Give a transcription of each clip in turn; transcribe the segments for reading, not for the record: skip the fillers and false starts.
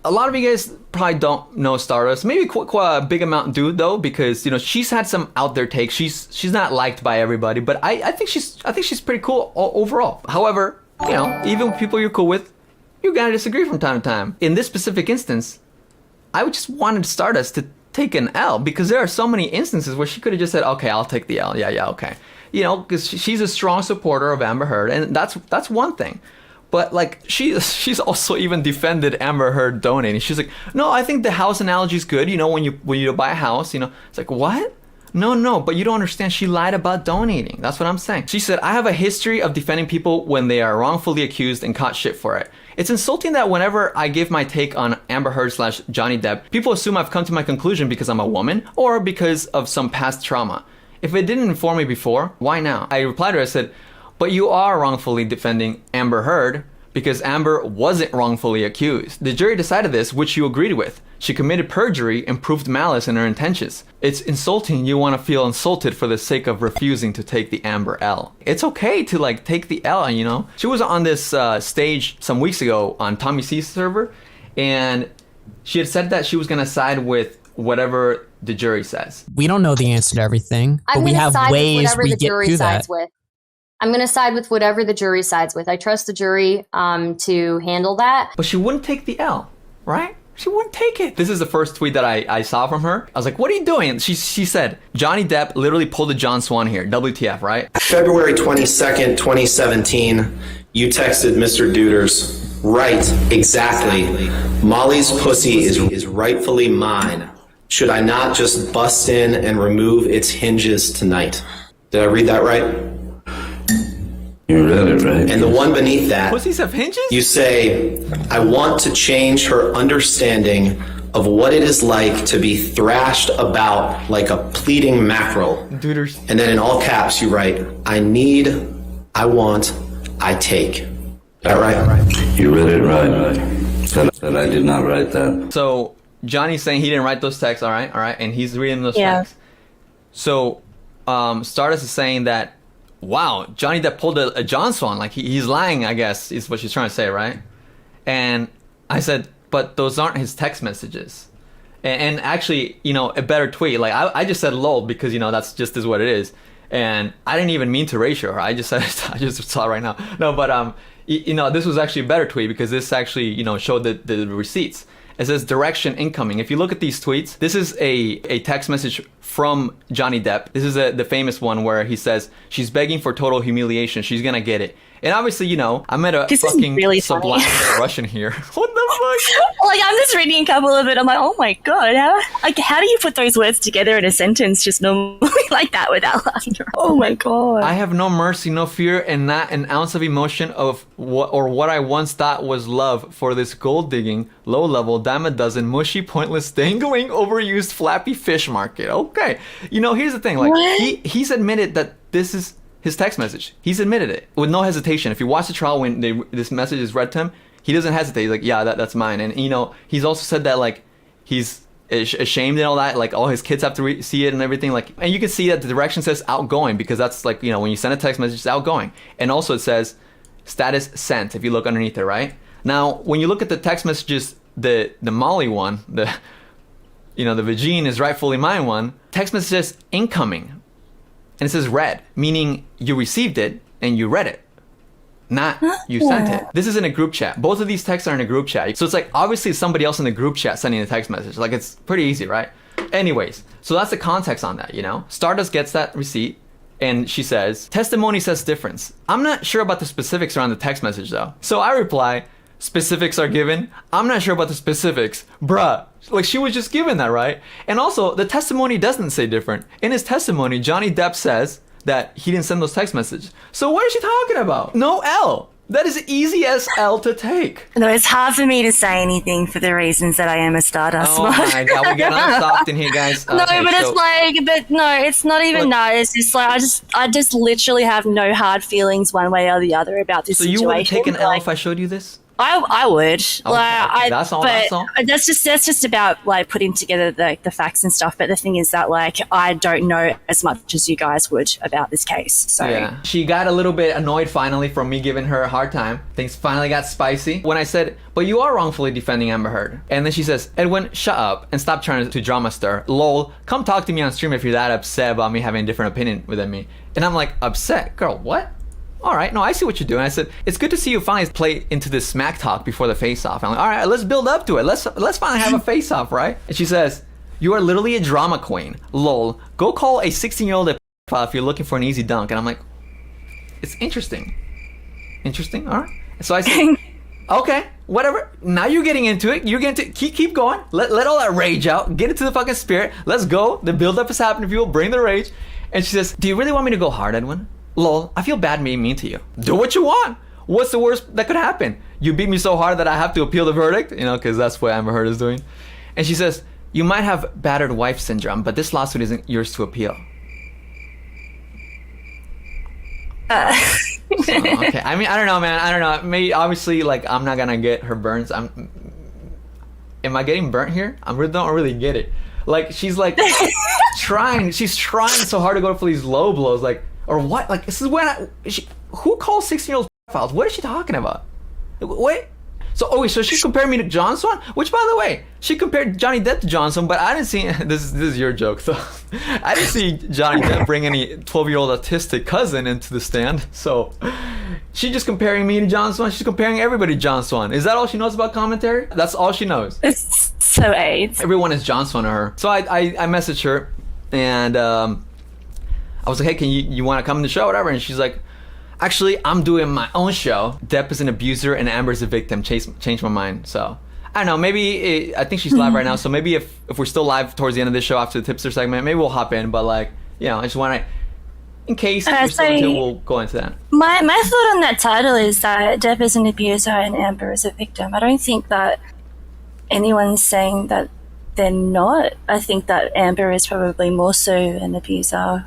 a lot of you guys probably don't know Stardust. Maybe quite a big amount do though, because she's had some out there takes. She's not liked by everybody, but I think she's pretty cool overall. However, even with people you're cool with, you're gonna disagree from time to time. In this specific instance, I just wanted Stardust to take an L, because there are so many instances where she could have just said, okay, I'll take the L. Yeah, okay. Because she's a strong supporter of Amber Heard, and that's one thing. But like she's also even defended Amber Heard donating. She's like, no, I think the house analogy is good. When you buy a house, it's like, what? No, but you don't understand. She lied about donating. That's what I'm saying. She said, I have a history of defending people when they are wrongfully accused and caught shit for it. It's insulting that whenever I give my take on Amber Heard / Johnny Depp, people assume I've come to my conclusion because I'm a woman or because of some past trauma. If it didn't inform me before, why now? I replied to her, I said, but you are wrongfully defending Amber Heard because Amber wasn't wrongfully accused. The jury decided this, which you agreed with. She committed perjury and proved malice in her intentions. It's insulting you want to feel insulted for the sake of refusing to take the Amber L. It's okay to take the L, She was on this stage some weeks ago on Tommy C's server, and she had said that she was going to side with whatever the jury says. We don't know the answer to everything, but we have ways we get to that. I'm going to side with whatever the jury sides with. I trust the jury to handle that. But she wouldn't take the L, right? She wouldn't take it. This is the first tweet that I saw from her. I was like, what are you doing? She said, Johnny Depp literally pulled a John Swan here. WTF, right? February 22nd, 2017, you texted Mr. Duders, right, exactly. Molly's pussy is rightfully mine. Should I not just bust in and remove its hinges tonight? Did I read that right? You read it right. And the one beneath that, pussies have hinges? You say, I want to change her understanding of what it is like to be thrashed about like a pleading mackerel. Duders. And then in all caps you write, I need, I want, I take. Is that right? You read it right. But I did not write that. So Johnny's saying he didn't write those texts, all right, and he's reading those texts. So Stardust is saying that, wow, Johnny Depp pulled a John Swan, like he's lying, I guess, is what she's trying to say, right? And I said, but those aren't his text messages. And actually, a better tweet, like I just said lol because, that's just is what it is. And I didn't even mean to ratio her. I just said, I just saw it right now. No, but, this was actually a better tweet because this actually, showed the receipts. It says direction incoming. If you look at these tweets, this is a text message from Johnny Depp. This is the famous one where he says, she's begging for total humiliation. She's gonna get it. And obviously, I met a fucking really sublime Russian here. What the fuck? Like, I'm just reading a couple of it. I'm like, oh my God. How do you put those words together in a sentence just normally like that without laughter? Oh my God. I have no mercy, no fear, and not an ounce of emotion of what I once thought was love for this gold-digging, low-level, dime-a-dozen, mushy, pointless, dangling, overused, flappy fish market. Okay. Here's the thing. Like, he's admitted that this is his text message. He's admitted it with no hesitation. If you watch the trial when this message is read to him, he doesn't hesitate. He's like, yeah, that's mine. And he's also said that like he's ashamed and all that. Like all his kids have to see it and everything. Like, and you can see that the direction says outgoing because that's like when you send a text message, it's outgoing. And also it says status sent if you look underneath it, right? Now when you look at the text messages, the Molly one, the Vagine is rightfully mine one. Text message says incoming. And it says read, meaning you received it and you read it, not you sent it. This is in a group chat. Both of these texts are in a group chat. So it's like, obviously somebody else in the group chat sending the text message. Like, it's pretty easy, right? Anyways, so that's the context on that, Stardust gets that receipt and she says, testimony says difference. I'm not sure about the specifics around the text message though. So I reply, specifics are given. I'm not sure about the specifics. Bruh. Like, she was just given that, right? And also, the testimony doesn't say different. In his testimony, Johnny Depp says that he didn't send those text messages. So what is she talking about? No L. That is easy as L to take. No, it's hard for me to say anything for the reasons that I am a Stardust. Oh my God, we're getting unstopped in here, guys. No, okay, but it's not even that. It's just like, I just literally have no hard feelings one way or the other about this situation. So you would take an L if I showed you this? I would. Okay, that's all. That's just about like putting together the facts and stuff. But the thing is that like I don't know as much as you guys would about this case. So yeah, she got a little bit annoyed finally from me giving her a hard time. Things finally got spicy when I said, "But you are wrongfully defending Amber Heard." And then she says, "Edwin, shut up and stop trying to drama stir. Lol, come talk to me on stream if you're that upset about me having a different opinion than me." And I'm like, "Upset, girl? What?" All right, no, I see what you're doing. I said, it's good to see you finally play into this smack talk before the face-off. I'm like, all right, let's build up to it. Let's finally have a face-off, right? And she says, you are literally a drama queen. Lol, go call a 16-year-old a pedophile if you're looking for an easy dunk. And I'm like, it's interesting. Interesting, all right. So I said, okay, whatever. Now you're getting into it. You're getting to keep going. Let all that rage out. Get into the fucking spirit. Let's go. The build-up is happening, people. Bring the rage. And she says, do you really want me to go hard, Edwin? Lol, I feel bad being mean to you. Do what you want. What's the worst that could happen? You beat me so hard that I have to appeal the verdict? You know, because that's what Amber Heard is doing. And she says, you might have battered wife syndrome, but this lawsuit isn't yours to appeal. So, okay. I mean, I don't know, man. I don't know. Maybe, obviously, like, I'm not going to get her burns. Am I getting burnt here? I really don't really get it. Like, she's like she's trying so hard to go for these low blows, like, or what? Like, this is when who calls 16-year-olds pedophiles? What is she talking about? Wait. So she compared me to John Swan, which, by the way, she compared Johnny Depp to John Swan, but I didn't see, this is your joke, so I didn't see Johnny Depp bring any 12-year-old autistic cousin into the stand, so she's just comparing me to John Swan. She's comparing everybody to John Swan. Is that all she knows about commentary? That's all she knows. It's so AIDS. Everyone is John Swan to her. So I messaged her, and I was like, hey, can you want to come to the show, whatever? And she's like, actually, I'm doing my own show. Depp is an abuser and Amber's a victim. Changed my mind. So I don't know. Maybe I think she's live right now. So maybe if we're still live towards the end of this show after the tipster segment, maybe we'll hop in. But like, you know, I just want to, in case we're still into it, we'll go into that. My thought on that title is that Depp is an abuser and Amber is a victim. I don't think that anyone's saying that they're not. I think that Amber is probably more so an abuser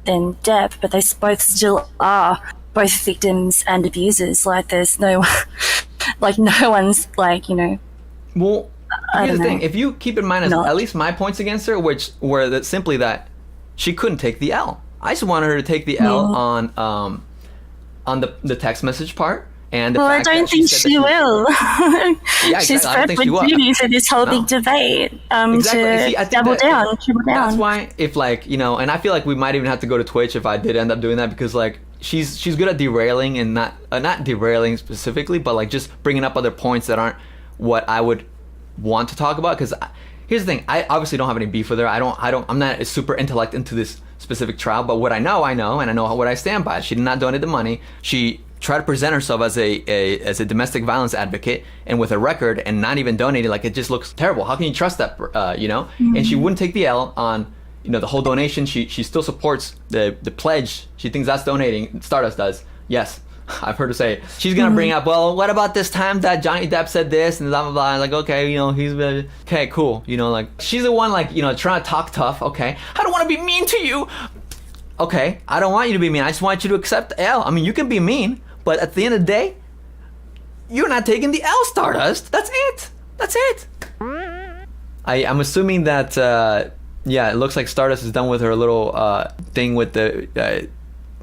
than Depp, but they both still are both victims and abusers. Like, there's no, like, no one's like, you know. Well, here's the thing: if you keep in mind at least my points against her, which were that simply that she couldn't take the L. I just wanted her to take the L on the text message part. And the fact I don't think she will. Yeah, she's exactly. prepped with duty for this whole big debate. Exactly. See, I think triple down. That's why, if like, you know, and I feel like we might even have to go to Twitch if I did end up doing that, because like she's good at derailing, and not derailing specifically, but like just bringing up other points that aren't what I would want to talk about. Because here's the thing: I obviously don't have any beef with her. I'm not a super intellect into this specific trial, but what I know, and I know what I stand by. She did not donate the money. She tried to present herself as a domestic violence advocate, and with a record, and not even donating. Like, it just looks terrible. How can you trust that? You know? Mm-hmm. And she wouldn't take the L on, you know, the whole donation. She still supports the pledge. She thinks that's donating. Stardust does. Yes, I've heard her say it. She's gonna bring up, well, what about this time that Johnny Depp said this and blah blah blah. Like, okay, you know, he's okay, cool. You know, like, she's the one, like, you know, trying to talk tough. Okay, I don't want to be mean to you. Okay, I don't want you to be mean. I just want you to accept the L. I mean, you can be mean, but at the end of the day, you're not taking the L, Stardust. That's it. That's it. I'm assuming that, yeah, it looks like Stardust is done with her little thing with the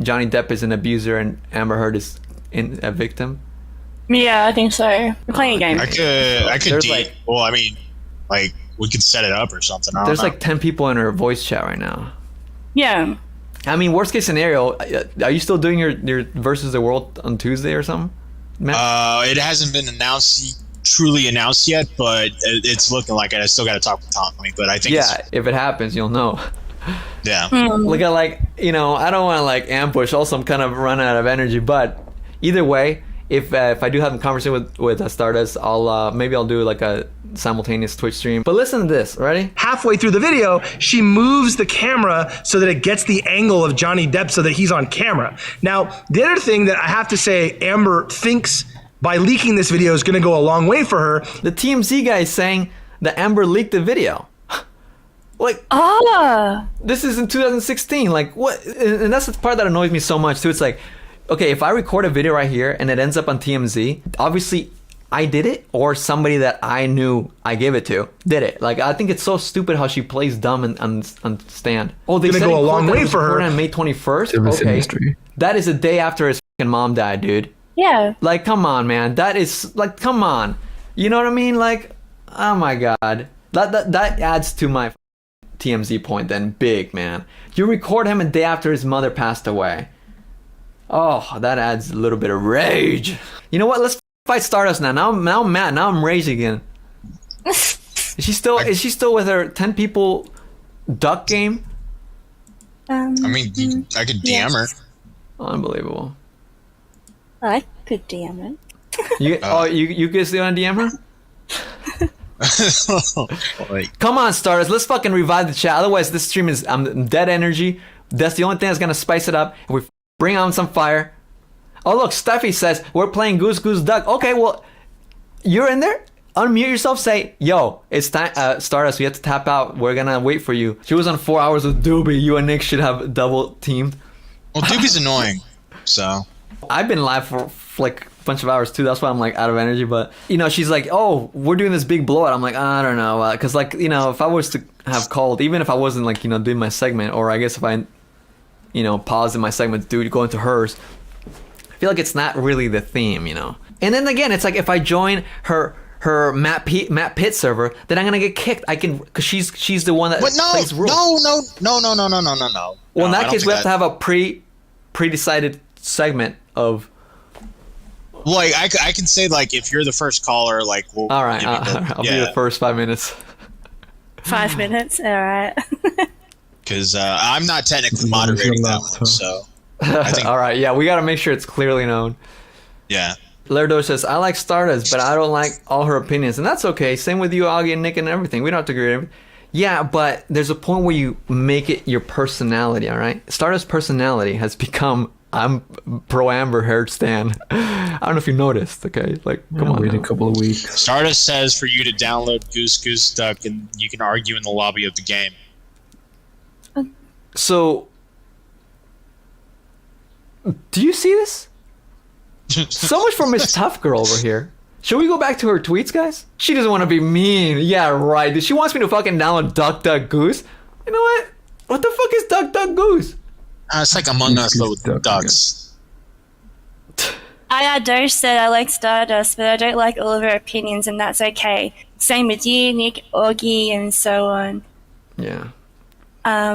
Johnny Depp is an abuser and Amber Heard is a victim. Yeah, I think so. We're playing a game. I could well, I mean, like, we could set it up or something. There's like 10 people in her voice chat right now. Yeah. I mean, worst case scenario, are you still doing your versus the world on Tuesday or something, Matt? It hasn't been truly announced yet, but it's looking like it. I still got to talk with Tommy, but I think if it happens, you'll know. Yeah. Look at, like, you know, I don't want to like ambush. Also, I'm kind of run out of energy, but either way, if I do have a conversation with Stardust, maybe I'll do like a simultaneous Twitch stream. But listen to this, ready? Halfway through the video, she moves the camera so that it gets the angle of Johnny Depp so that he's on camera. Now, the other thing that I have to say, Amber thinks by leaking this video is going to go a long way for her. The TMZ guy is saying that Amber leaked the video. Like, this is in 2016. Like, what? And that's the part that annoys me so much too. It's like, okay, if I record a video right here and it ends up on TMZ, obviously I did it or somebody that I knew I gave it to did it. Like, I think it's so stupid how she plays dumb on stand. Oh, they're gonna go a long way for her on May 21st. Okay, that is the day after his fucking mom died, dude. Yeah. Like, come on, man. That is like, come on. You know what I mean? Like, oh my god. That adds to my TMZ point then, big, man. You record him a day after his mother passed away. Oh, that adds a little bit of rage. You know what? Let's fight Stardust now. Now I'm mad. Now I'm rage again. Is she still with her 10 people duck game? I mean, I could DM her. Unbelievable. I could DM it. You guys still want to DM her? Like, Come on, Stardust. Let's fucking revive the chat. Otherwise, this stream is dead energy. That's the only thing that's gonna spice it up. We bring on some fire. Oh look, Steffi says we're playing Goose Goose Duck. Okay, well, you're in there. Unmute yourself. Say, yo, it's time. Stardust, we have to tap out. We're gonna wait for you. She was on 4 hours with Doobie. You and Nick should have double teamed. well, Doobie's annoying, so. I've been live for like a bunch of hours too. That's why I'm like out of energy. But you know, she's like, "Oh, we're doing this big blowout." I'm like, I don't know, because like, you know, if I was to have called, even if I wasn't like, you know, doing my segment, or I guess if I, you know, paused in my segment to go into hers, I feel like it's not really the theme, you know. And then again, it's like if I join her Matt Pitt server, then I'm gonna get kicked. I can, because she's the one that plays rules. No. Well, in that case, we have to have a pre-decided segment of. Like, I can say, like, if you're the first caller, like, we'll all right, I'll be the first 5 minutes. 5 minutes, all right. Because I'm not technically moderating that one, so. I think, all right, yeah, we got to make sure it's clearly known. Yeah. Lerdo says, I like Stardust, but I don't like all her opinions. And that's okay. Same with you, Augie, and Nick, and everything. We don't have to agree with everything. Yeah, but there's a point where you make it your personality, all right? Stardust's personality has become, I'm pro Amber Heard stan. I don't know if you noticed, okay? Like, come on. Wait a couple of weeks. Stardust says for you to download Goose Goose Duck and you can argue in the lobby of the game. So, do you see this? So much for Miss Tough Girl over here. Should we go back to her tweets, guys? She doesn't want to be mean. Yeah, right. She wants me to fucking download Duck Duck Goose. You know what? What the fuck is Duck Duck Goose? It's like Among Us, but with ducks. I Adosh said I like Stardust, but I don't like all of her opinions, and that's okay. Same with you, Nick, Augie, and so on. Yeah.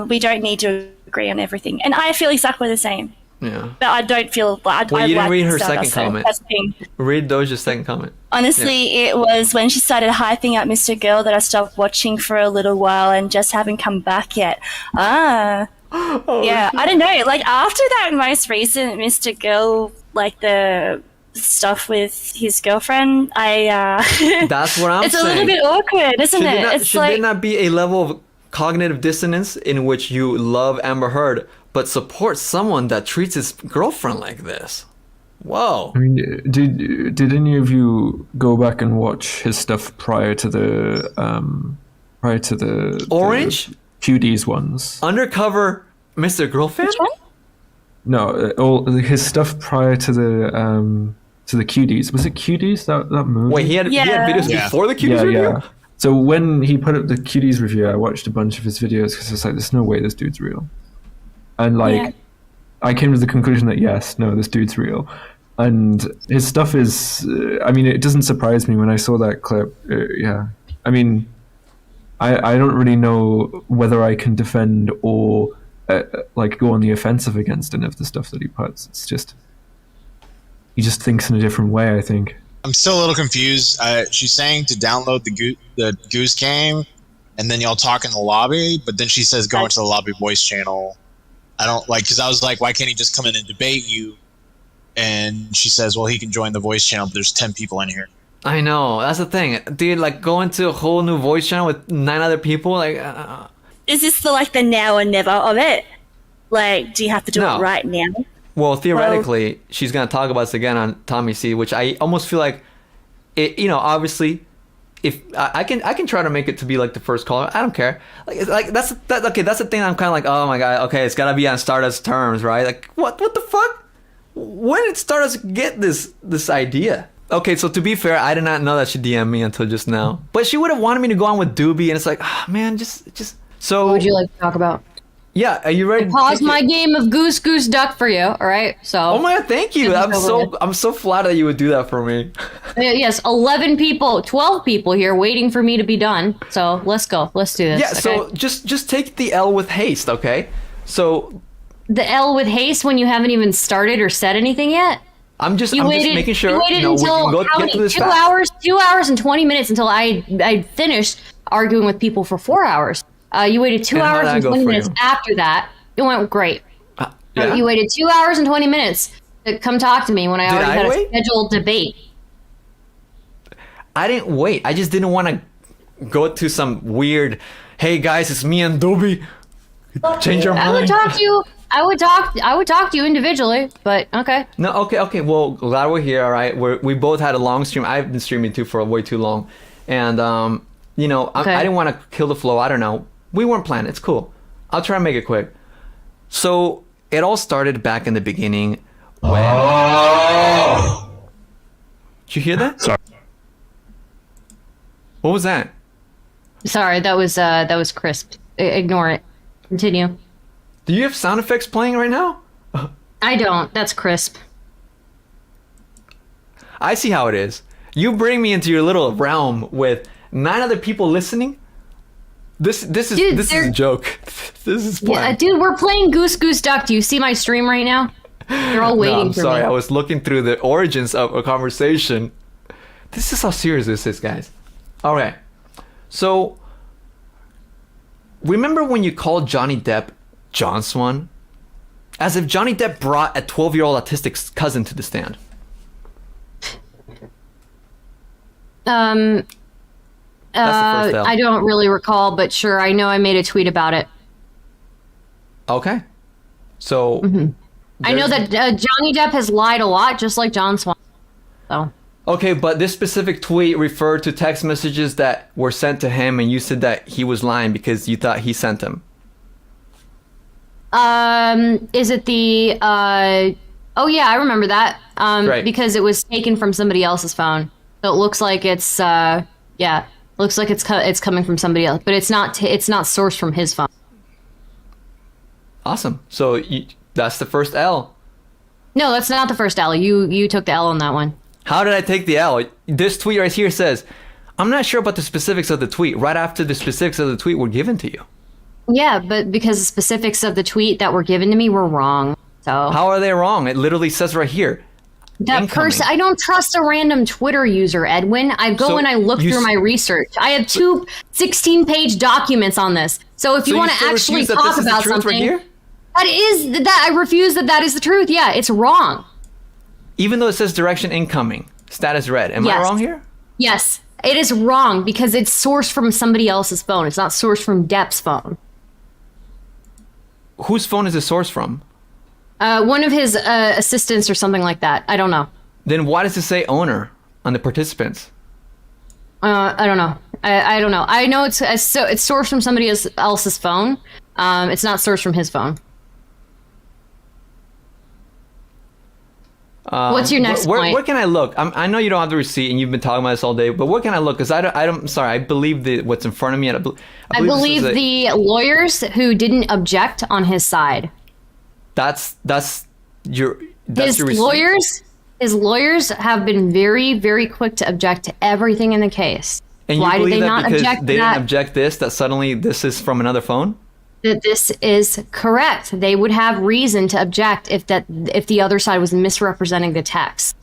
We don't need to agree on everything. And I feel exactly the same. Yeah. But I don't feel like Well, you didn't read her Stardust, second comment. that's the thing. Read Doja's second comment. Honestly, It was when she started hyping up Mr. Girl that I stopped watching for a little while and just haven't come back yet. Yeah, I don't know. Like, after that most recent Mr. Girl, like the stuff with his girlfriend, That's what I'm it's saying. a little bit awkward, isn't it? Should there not be a level of cognitive dissonance in which you love Amber Heard but support someone that treats his girlfriend like this? Whoa. I mean, did any of you go back and watch his stuff prior to the Orange? the Cuties ones? Undercover Mr. Girlfriend? Which one? No, all his stuff prior to the Cuties. Was it Cuties, that movie? Wait, he had videos before the Cuties review? Yeah. So when he put up the Cuties review, I watched a bunch of his videos because I was like, there's no way this dude's real. And like, I came to the conclusion that yes, no, this dude's real. And his stuff is, I mean, it doesn't surprise me when I saw that clip. Yeah. I mean, I don't really know whether I can defend or like go on the offensive against any of the stuff that he puts. It's just, he just thinks in a different way, I think. I'm still a little confused. She's saying to download the Goose game, and then y'all talk in the lobby, but then she says go into the lobby voice channel. I don't like, because I was like, why can't he just come in and debate you? And she says, well, he can join the voice channel, but there's 10 people in here. I know, that's the thing. Dude, like, go into a whole new voice channel with 9 other people, like... Is this the now or never of it? Like, do you have to do it right now? Well, theoretically, she's going to talk about this again on Tommy C, which I almost feel like, it, you know, obviously, if I can try to make it to be like the first caller. I don't care. Like that's the thing. I'm kind of like, oh my god, okay, it's got to be on Stardust terms, right? Like, what the fuck? When did Stardust get this idea? Okay, so to be fair, I did not know that she DM'd me until just now. But she would have wanted me to go on with Doobie, and it's like, man, just. So. What would you like to talk about? Yeah, are you ready? Pause my game of goose duck for you. All right, so. Oh my God, thank you. I'm so flattered that you would do that for me. Yes, 12 people here waiting for me to be done. So let's go. Let's do this. Yeah. Okay? So just take the L with haste, okay? So. The L with haste when you haven't even started or said anything yet. I'm just making sure. You waited until we can get through this 2 hours, 2 hours and 20 minutes until I finished arguing with people for 4 hours. You waited 2 hours and 20 minutes after that. It went great. Yeah. You waited 2 hours and 20 minutes to come talk to me when I already had a scheduled debate. I didn't wait. I just didn't want to go to some weird, hey guys, it's me and Dobie. Change your mind. I would talk to you. I would talk to you individually, but okay. No, okay. Well, glad we're here. All right, we both had a long stream. I've been streaming too for way too long, and I didn't want to kill the flow. I don't know. We weren't planned. It's cool. I'll try and make it quick. So it all started back in the beginning. When... Did you hear that? Sorry. What was that? Sorry, that was crisp. Ignore it. Continue. Do you have sound effects playing right now? I don't. That's crisp. I see how it is. You bring me into your little realm with 9 other people listening. This is a joke. This is fun. Yeah, dude, we're playing Goose Duck. Do you see my stream right now? They're all waiting I'm for sorry, me. I was looking through the origins of a conversation. This is how serious this is, guys. All right. So, remember when you called Johnny Depp John Swan? As if Johnny Depp brought a 12-year-old autistic cousin to the stand. That's the first L. I don't really recall, but sure, I know I made a tweet about it. Okay. So... I know that Johnny Depp has lied a lot, just like John Swan. So. Okay, but this specific tweet referred to text messages that were sent to him, and you said that he was lying because you thought he sent them. Is it the... Oh, yeah, I remember that. Right. Because it was taken from somebody else's phone. So it looks like it's... looks like it's coming from somebody else. But it's not sourced from his phone. Awesome. So that's the first L. No, that's not the first L. You took the L on that one. How did I take the L? This tweet right here says, I'm not sure about the specifics of the tweet. Right after the specifics of the tweet were given to you. Yeah, but because the specifics of the tweet that were given to me were wrong. So how are they wrong? It literally says right here. That person, I don't trust a random Twitter user, Edwin. I go and I look through my research. I have 2 16-page documents on this. So if you want to actually talk about something, I refuse that is the truth. Yeah, it's wrong. Even though it says direction incoming, status red. Am I wrong here? Yes, it is wrong because it's sourced from somebody else's phone. It's not sourced from Depp's phone. Whose phone is it sourced from? One of his assistants or something like that. I don't know. Then why does it say owner on the participants? I don't know. I don't know. I know it's sourced from somebody else's phone. It's not sourced from his phone. What's your next point? Where can I look? I know you don't have the receipt, and you've been talking about this all day. But where can I look? Because I'm sorry. I believe what's in front of me. I believe the lawyers who didn't object on his side. That's your receipt. His lawyers have been very, very quick to object to everything in the case. And why did they not object? They didn't object that suddenly this is from another phone? That this is correct. They would have reason to object if the other side was misrepresenting the text.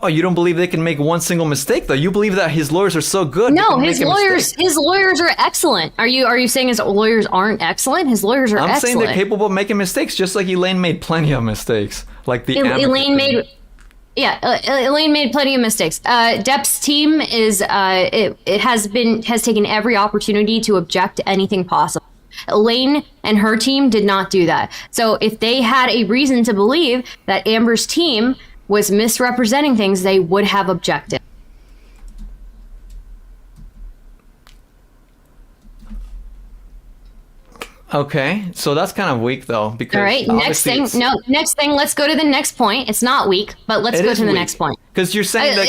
Oh, you don't believe they can make one single mistake though? You believe that his lawyers are so good? No, his lawyers are excellent. Are you saying his lawyers aren't excellent? His lawyers are excellent. I'm saying they're capable of making mistakes, just like Elaine made plenty of mistakes. Like Elaine made plenty of mistakes. Depp's team has taken every opportunity to object to anything possible. Elaine and her team did not do that. So if they had a reason to believe that Amber's team was misrepresenting things, they would have objected. Okay, so that's kind of weak though. Because all right, next thing. Let's go to the next point. It's not weak, but let's go to the next point. Because you're saying that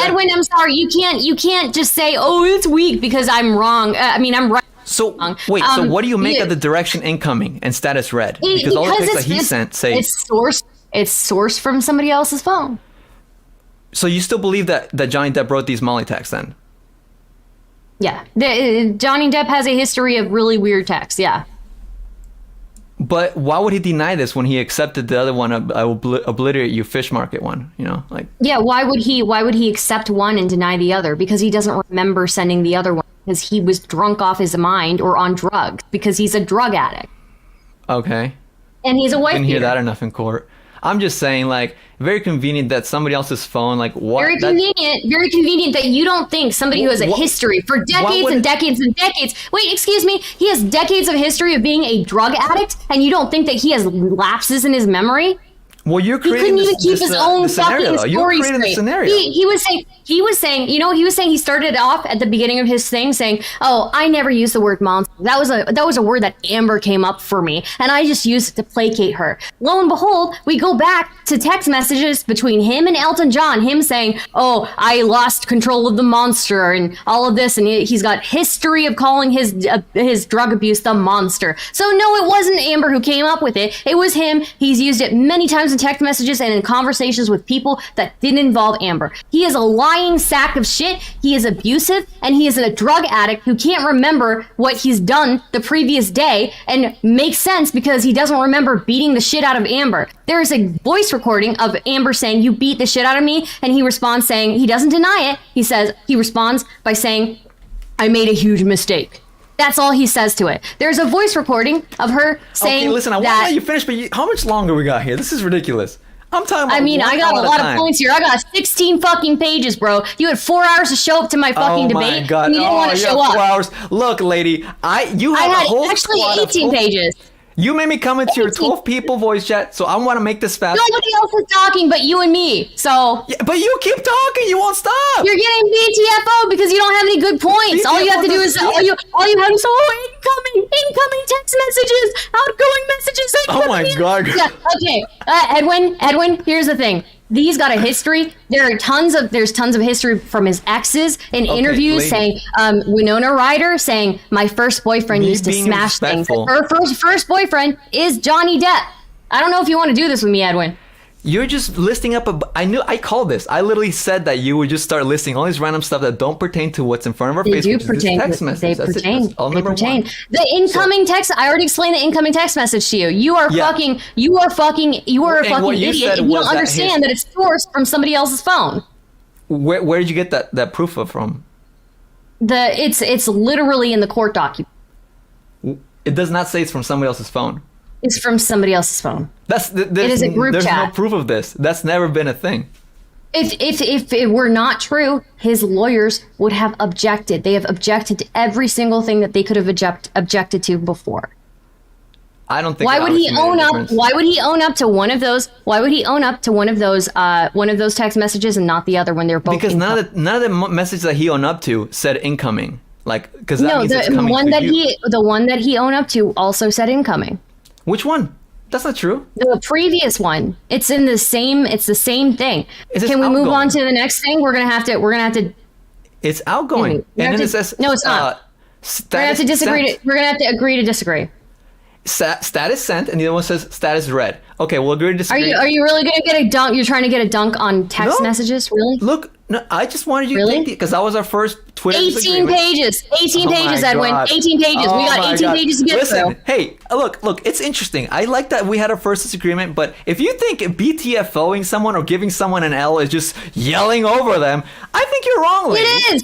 Edwin, I'm sorry. You can't just say, "Oh, it's weak," because I'm wrong. I'm right. So wait, so what do you make of the direction incoming and status red? Because all the pics that he sent say it's sourced from somebody else's phone. So you still believe that Johnny Depp wrote these Molly texts then? Yeah, Johnny Depp has a history of really weird texts. Yeah. But why would he deny this when he accepted the other one? I will obliterate you, fish market one. You know, like. Yeah, why would he accept one and deny the other? Because he doesn't remember sending the other one. Because he was drunk off his mind or on drugs. Because he's a drug addict. Okay. And he's a wife beater. Didn't hear that enough in court. I'm just saying, like, very convenient that somebody else's phone, like, what? Very convenient that you don't think somebody who has a history for decades and decades and decades. Wait, excuse me. He has decades of history of being a drug addict, and you don't think that he has lapses in his memory? Well, you're creating he couldn't even keep his own fucking story straight. He was saying, he started off at the beginning of his thing saying, "Oh, I never used the word monster. That was a word that Amber came up for me, and I just used it to placate her." Lo and behold, we go back to text messages between him and Elton John, him saying, "Oh, I lost control of the monster," and all of this, and he's got history of calling his drug abuse the monster. So no, it wasn't Amber who came up with it. It was him. He's used it many times in text messages and in conversations with people that didn't involve Amber. He is a lying sack of shit. He is abusive, and he is a drug addict who can't remember what he's done the previous day, and makes sense because he doesn't remember beating the shit out of Amber. There is a voice recording of Amber saying, "You beat the shit out of me," and he responds saying, he doesn't deny it. He responds by saying, "I made a huge mistake." That's all he says to it. There's a voice recording of her saying, "Okay, listen, I want to let you finish, but how much longer we got here? This is ridiculous." I'm talking about. I got a lot of points here. I got 16 fucking pages, bro. You had 4 hours to show up to my fucking debate. Oh my God. And you didn't want to show up. 4 hours. Look, lady, you have a whole actually squad 18 pages. You made me come into your 12 people voice chat, so I want to make this fast. Nobody else is talking but you and me, so... Yeah, but you keep talking, you won't stop! You're getting BTFO because you don't have any good points. All you have to do is... All you have is, incoming text messages, outgoing messages, oh my God. Yeah, okay, Edwin, here's the thing. He's got a history. There's tons of history from his exes in interviews saying, Winona Ryder saying, "My first boyfriend used to smash things." Her first boyfriend is Johnny Depp. I don't know if you want to do this with me, Edwin. You're just listing up I called this. I literally said that you would just start listing all these random stuff that don't pertain to what's in front of our face. They pertain. They pertain. The incoming text. I already explained the incoming text message to you. You are a fucking idiot if you don't understand that it's sourced from somebody else's phone. Where did you get that proof from? It's literally in the court document. It does not say it's from somebody else's phone. It's from somebody else's phone. It is a group chat. There's no proof of this. That's never been a thing. If it were not true, his lawyers would have objected. They have objected to every single thing that they could have objected to before. I don't think. Why would he own up? Why would he own up to one of those? Why would he own up to one of those text messages and not the other when they're both? Because none of the messages that he owned up to said incoming. Because that means it's coming the one that he owned up to also said incoming. Which one? That's not true. The previous one. It's the same thing. Can we move on to the next thing? We're gonna have to. It's outgoing. No, it's not. We're gonna have to disagree. We're gonna have to agree to disagree. Status sent, and the other one says status read. Okay, we'll agree to disagree. Are you really gonna get a dunk? You're trying to get a dunk on text messages, really? Look, no, I just wanted you to think because that was our first Twitter 18 pages, Edwin. 18 pages. We got 18 pages to get through. Hey, look, it's interesting. I like that we had our first disagreement, but if you think BTFOing someone or giving someone an L is just yelling over them, I think you're wrong, lady. It is.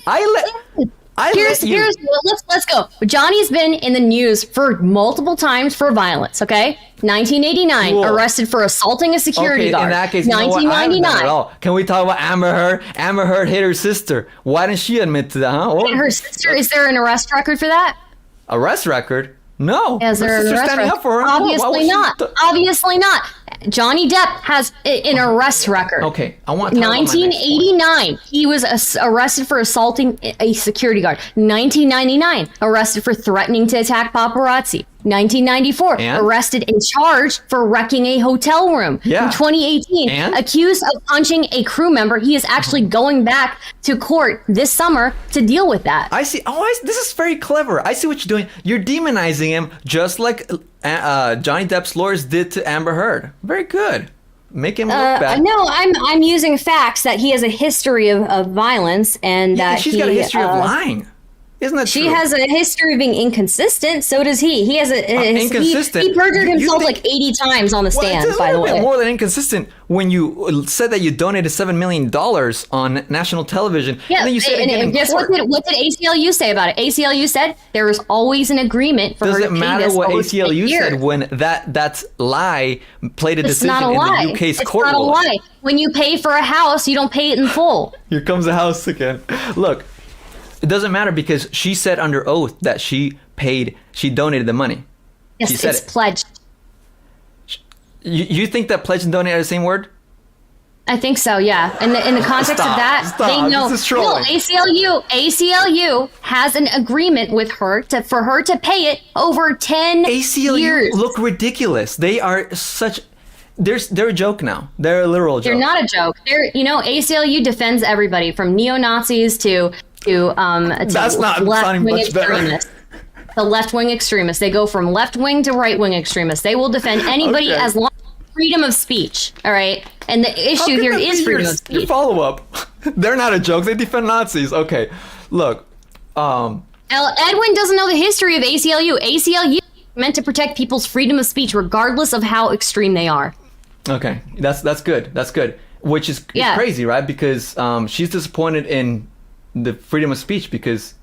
Let's go. Johnny's been in the news for multiple times for violence, okay? 1989, arrested for assaulting a security guard. In that case, 1999. Can we talk about Amber Heard? Amber Heard hit her sister. Why didn't she admit to that, huh? Her sister, is there an arrest record for that? Arrest record? No. Is there an arrest record? Up for her. Obviously not. Obviously not. Johnny Depp has an arrest record. Okay, I want to talk 1989, he was arrested for assaulting a security guard. 1999, arrested for threatening to attack paparazzi. 1994, arrested and charged for wrecking a hotel room. Yeah. In 2018, accused of punching a crew member. He is actually going back to court this summer to deal with that. I see. This is very clever. I see what you're doing. You're demonizing him just like Johnny Depp's lawyers did to Amber Heard. Very good. Make him look bad. No, I'm using facts that he has a history of violence and that she's got a history of lying. Isn't that she true? has a history of being inconsistent. So does he. He has inconsistent. He perjured himself like 80 times on the stand. It's by the way, more than inconsistent when you said that you donated $7 million on national television. Yeah, and then you said and guess what did ACLU say about it? ACLU said there was always an agreement for her to pay this. Does it matter what ACLU said when that lie played a decision in the UK's court? It's not a lie. When you pay for a house, you don't pay it in full. Here comes the house again. Look. It doesn't matter because she said under oath that she donated the money. Yes, she said it's pledged. You think that pledge and donate are the same word? I think so, yeah. In the context of that, they know. This is trolling. No, ACLU has an agreement with her for her to pay it over 10 ACLU years. Look ridiculous. They are such. They're a joke now. They're a literal joke. They're not a joke. ACLU defends everybody from neo-Nazis to that's not sounding much better. The left-wing extremists. They go from left-wing to right-wing extremists. They will defend anybody as long as freedom of speech. All right, and the issue here is freedom of speech. Your follow-up. They're not a joke. They defend Nazis. Okay, look. Edwin doesn't know the history of ACLU. ACLU is meant to protect people's freedom of speech, regardless of how extreme they are. Okay, that's good. That's good. Which is crazy, right? Because she's disappointed in the freedom of speech because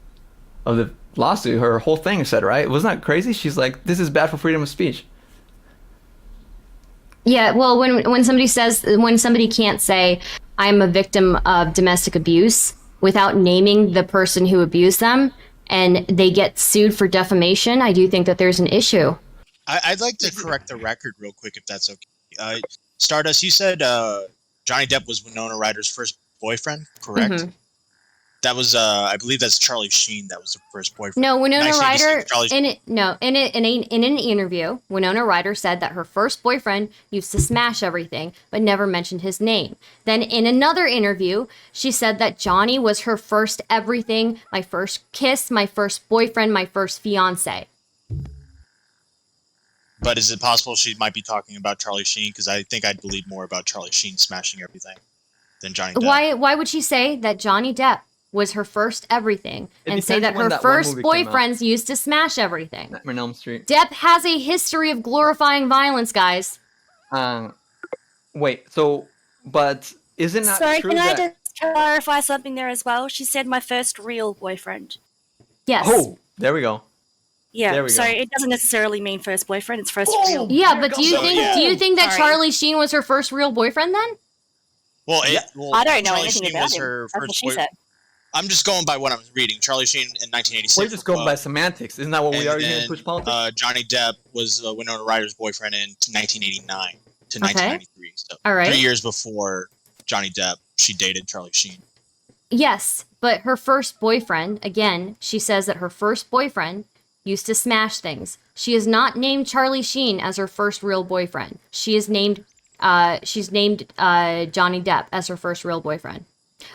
of the lawsuit. Her whole thing said, right? Wasn't that crazy? She's like, this is bad for freedom of speech. Yeah, well, when somebody can't say I'm a victim of domestic abuse without naming the person who abused them and they get sued for defamation, I do think that there's an issue. I'd like to correct the record real quick if that's okay. Stardust, you said Johnny Depp was Winona Ryder's first boyfriend, correct? Mm-hmm. That was, I believe that's Charlie Sheen. That was the first boyfriend. No, Winona Ryder. In an interview, Winona Ryder said that her first boyfriend used to smash everything, but never mentioned his name. Then in another interview, she said that Johnny was her first everything, my first kiss, my first boyfriend, my first fiance. But is it possible she might be talking about Charlie Sheen? Because I think I'd believe more about Charlie Sheen smashing everything than Johnny Depp. Why would she say that Johnny Depp was her first everything and say that her first boyfriends used to smash everything? Nightmare on Elm Street. Depp has a history of glorifying violence, guys. Wait, so, but is it not true can I just clarify something there as well? She said my first real boyfriend. Yes. Oh, there we go. Yeah, so it doesn't necessarily mean first boyfriend, it's first real. Yeah, but do you think that Charlie Sheen was her first real boyfriend then? Well, I don't know Charlie anything Sheen about was him. her That's what first she said. I'm just going by what I'm reading. Charlie Sheen in 1986. We're just going by semantics. Isn't that what we are here in Push Politics? Johnny Depp was Winona Ryder's boyfriend in 1989 to 1993. So all right. 3 years before Johnny Depp, she dated Charlie Sheen. Yes, but her first boyfriend, again, she says that her first boyfriend used to smash things. She has not named Charlie Sheen as her first real boyfriend. She's named Johnny Depp as her first real boyfriend.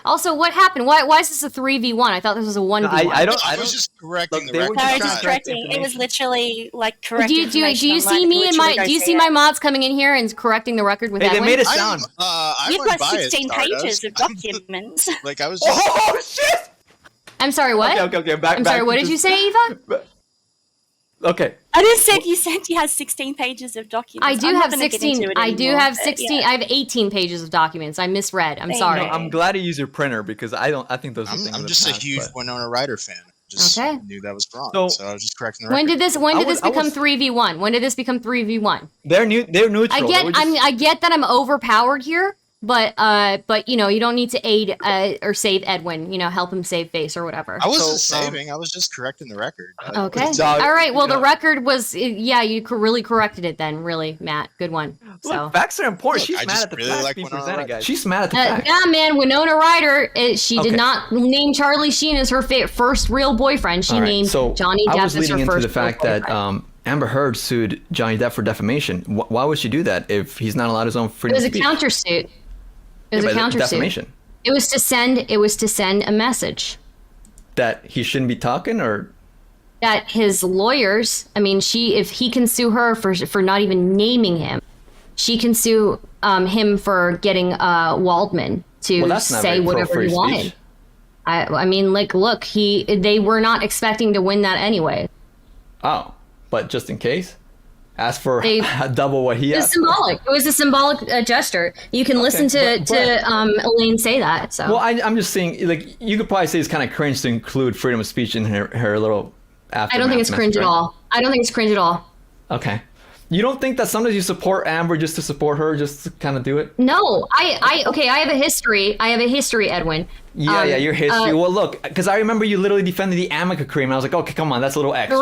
Also, what happened? Why is this a 3v1? I thought this was a 1v1. I was just correcting the record. I was just correcting. It was literally like correcting. Do you see me and do you see my mods coming in here and correcting the record with Edwin? They made a sound. You've got 16 pages of documents. Like I was. Oh shit! I'm sorry. What? Okay. Back. I'm sorry. What did you say, Eva? Okay. I just said you said you had 16 pages of documents. I do have 16. I do have 16. I have 18 pages of documents. I misread. I'm sorry. No, I'm glad you use your printer because I think those are things. I'm just a huge Winona Ryder fan. Just knew that was wrong. So I was just correcting the record. When did this become 3v1? When did this become 3v1? They're neutral. I get that I'm overpowered here. But you don't need to aid or save Edwin. Help him save face or whatever. I wasn't saving. I was just correcting the record. Okay. All right. Well, the record was. Yeah, you really corrected it then. Really, Matt. Good one. Look, facts are important. She's mad at the facts being presented, guys. She's mad at the facts. Yeah, man. Winona Ryder. She did not name Charlie Sheen as her first real boyfriend. She named Johnny Depp as her first. I was leading into the fact that Amber Heard sued Johnny Depp for defamation. Why would she do that if he's not allowed his own freedom It was of speech? a countersuit. It was a countersuit. Defamation. It was to send a message That he shouldn't be talking, or that his lawyers. I mean, if he can sue her for not even naming him, she can sue him for getting Waldman to say whatever he wanted. I mean, like, look, they were not expecting to win that anyway. Oh, but just in case, ask for double what he asked. Symbolic. It was a symbolic gesture. You can listen to Elaine say that. So. Well, I'm just saying, like, you could probably say it's kind of cringe to include freedom of speech in her little. I don't think it's cringe at all. I don't think it's cringe at all. Okay. You don't think that sometimes you support Amber just to support her, just to kind of do it? No, I have a history. I have a history, Edwin. Yeah, your history. Well, look, because I remember you literally defended the Amica cream. And I was like, okay, come on, that's a little extra.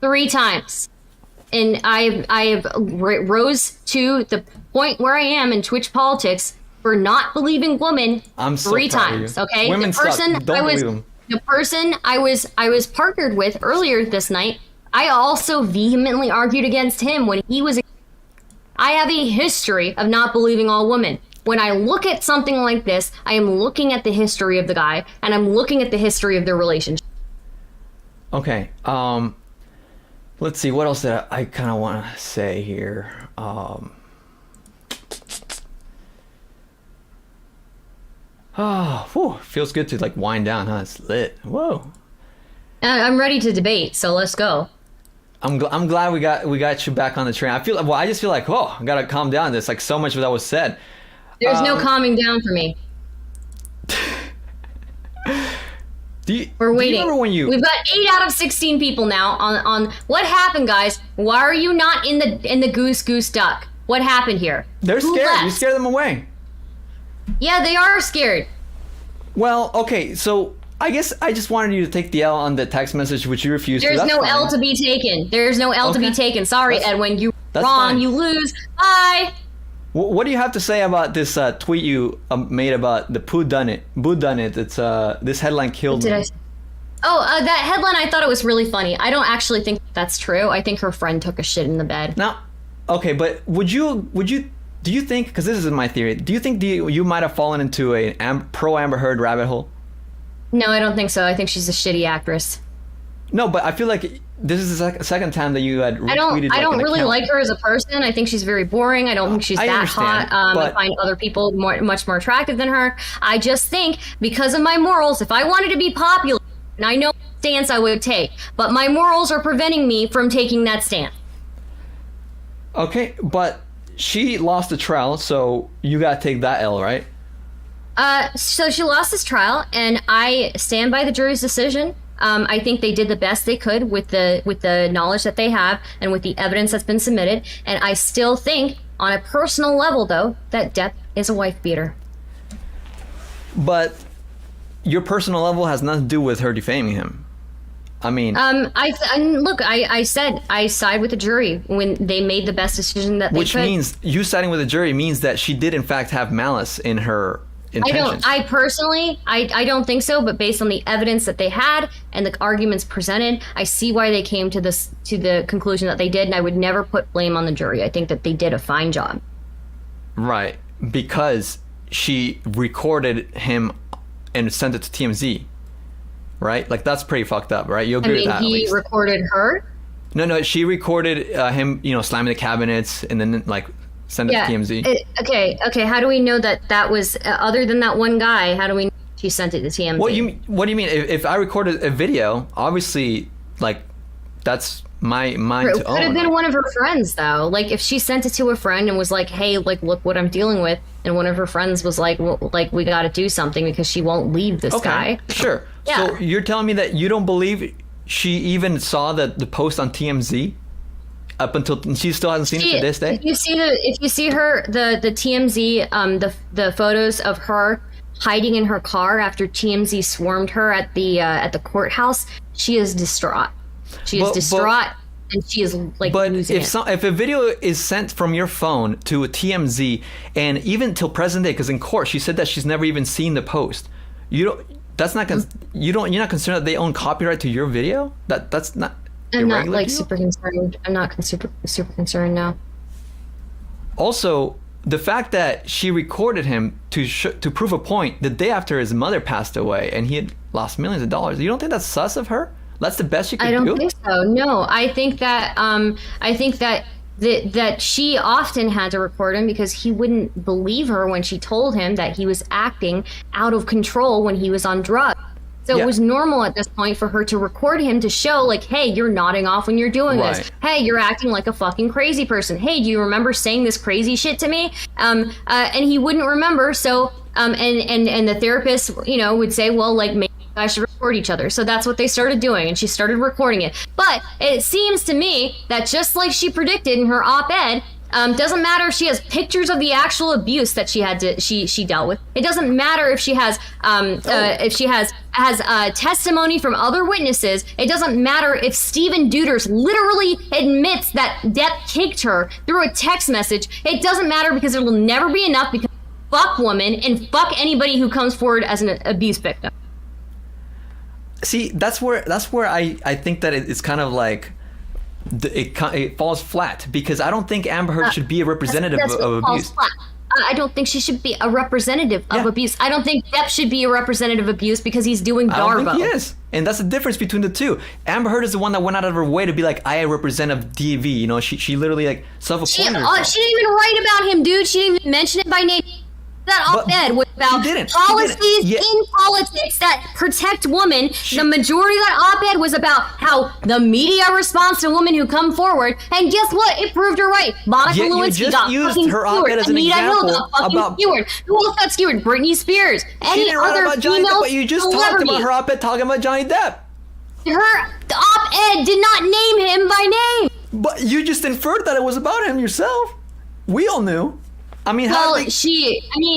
Three times. And I rose to the point where I am in Twitch politics for not believing women I'm so 3 proud times. of you. Okay, Women suck. Don't believe them. The person I was partnered with earlier this night, I also vehemently argued against him when he was. I have a history of not believing all women. When I look at something like this, I am looking at the history of the guy, and I'm looking at the history of their relationship. Okay. Let's see. What else did I kind of want to say here? Feels good to like wind down, huh? It's lit. Whoa. I'm ready to debate, so let's go. I'm glad we got you back on the train. I just feel like, I gotta calm down. There's like so much that was said. There's no calming down for me. We're waiting. We've got 8 out of 16 people now on what happened, guys? Why are you not in the goose duck? What happened here? They're scared. You scare them away. Yeah, they are scared. Well, okay, so I guess I just wanted you to take the L on the text message, which you refused. There's no L to be taken. There's no L to be taken. Sorry, Edwin. You wrong. Fine. You lose. Bye. What do you have to say about this tweet you made about the Poo Done It? It's this headline killed me. That headline, I thought it was really funny. I don't actually think that's true. I think her friend took a shit in the bed. Now, okay, but do you think, because this is my theory, do you think you might have fallen into a pro Amber Heard rabbit hole? No, I don't think so. I think she's a shitty actress. No, but I feel like this is the second time that you had retweeted. I don't really like her as a person. I think she's very boring. I don't think she's that hot. I find other people much more attractive than her. I just think because of my morals, if I wanted to be popular, and I know what stance I would take, but my morals are preventing me from taking that stance. Okay, but she lost the trial, so you gotta take that L, right? So she lost this trial, and I stand by the jury's decision. I think they did the best they could with the knowledge that they have and with the evidence that's been submitted. And I still think, on a personal level, though, that Depp is a wife beater. But your personal level has nothing to do with her defaming him. I mean, I said I side with the jury when they made the best decision that they could. Which means you siding with the jury means that she did in fact have malice in her intentions. I personally don't think so, but based on the evidence that they had and the arguments presented, I see why they came to the conclusion that they did, and I would never put blame on the jury. I think that they did a fine job. Right, because she recorded him and sent it to TMZ. Right? Like, that's pretty fucked up, right? You agree with that? He recorded her? No, she recorded him, slamming the cabinets and then, like, send it to TMZ. Okay. How do we know that was, other than that one guy, how do we know she sent it to TMZ? What do you mean? If I recorded a video, obviously, like, that's mine to own. It could have been one of her friends, though. Like, if she sent it to a friend and was like, hey, like, look what I'm dealing with, and one of her friends was like, well, like, we got to do something because she won't leave this guy. Sure. Yeah. So you're telling me that you don't believe she even saw the post on TMZ up until she still hasn't seen it to this day? If you see her the TMZ the photos of her hiding in her car after TMZ swarmed her at the courthouse, she is distraught. She is distraught. And she is like losing it. If a video is sent from your phone to a TMZ, and even till present day, because in court she said that she's never even seen the post, you're not concerned that they own copyright to your video? That's not. I'm not like super concerned. I'm not super concerned now. Also, the fact that she recorded him to prove a point the day after his mother passed away and he had lost millions of dollars. You don't think that's sus of her? That's the best she could do? I don't think so. No, I think that that she often had to record him because he wouldn't believe her when she told him that he was acting out of control when he was on drugs. So it was normal at this point for her to record him to show, like, hey, you're nodding off when you're doing this. Hey, you're acting like a fucking crazy person. Hey, do you remember saying this crazy shit to me? And he wouldn't remember. So, and the therapist, would say, well, like, maybe you guys should record each other. So that's what they started doing, and she started recording it. But it seems to me that just like she predicted in her op-ed, doesn't matter if she has pictures of the actual abuse that she dealt with. It doesn't matter if she has testimony from other witnesses. It doesn't matter if Steven Duders literally admits that Depp kicked her through a text message. It doesn't matter because it will never be enough because fuck woman and fuck anybody who comes forward as an abuse victim. See, that's where I think that it's kind of like it falls flat because I don't think Amber Heard should be a representative of abuse. I don't think she should be a representative of abuse. I don't think Depp should be a representative of abuse because he's doing Darvo. I don't think he is. And that's the difference between the two. Amber Heard is the one that went out of her way to be like, I represent of DV. She literally like self-appointed herself. She didn't even write about him, dude. She didn't even mention it by name. That op-ed was about policies in politics that protect women. The majority of that op-ed was about how the media responds to women who come forward. And guess what? It proved her right. Monica Lewinsky got fucking skewered. Anita Hill got fucking skewered. Who else got skewered? Britney Spears. Any other female But you just talked about her op-ed talking about Johnny Depp. The op-ed did not name him by name. But you just inferred that it was about him yourself. We all knew. I mean,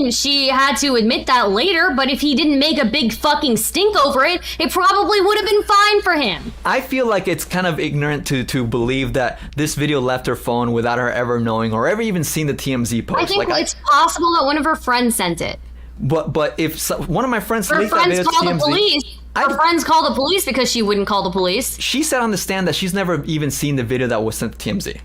she had to admit that later, but if he didn't make a big fucking stink over it, it probably would have been fine for him. I feel like it's kind of ignorant to believe that this video left her phone without her ever knowing or ever even seeing the TMZ post. I think it's possible that one of her friends sent it. But if one of my friends her leaked friends that video called to TMZ, the police. Her friends called the police because she wouldn't call the police. She said on the stand that she's never even seen the video that was sent to TMZ.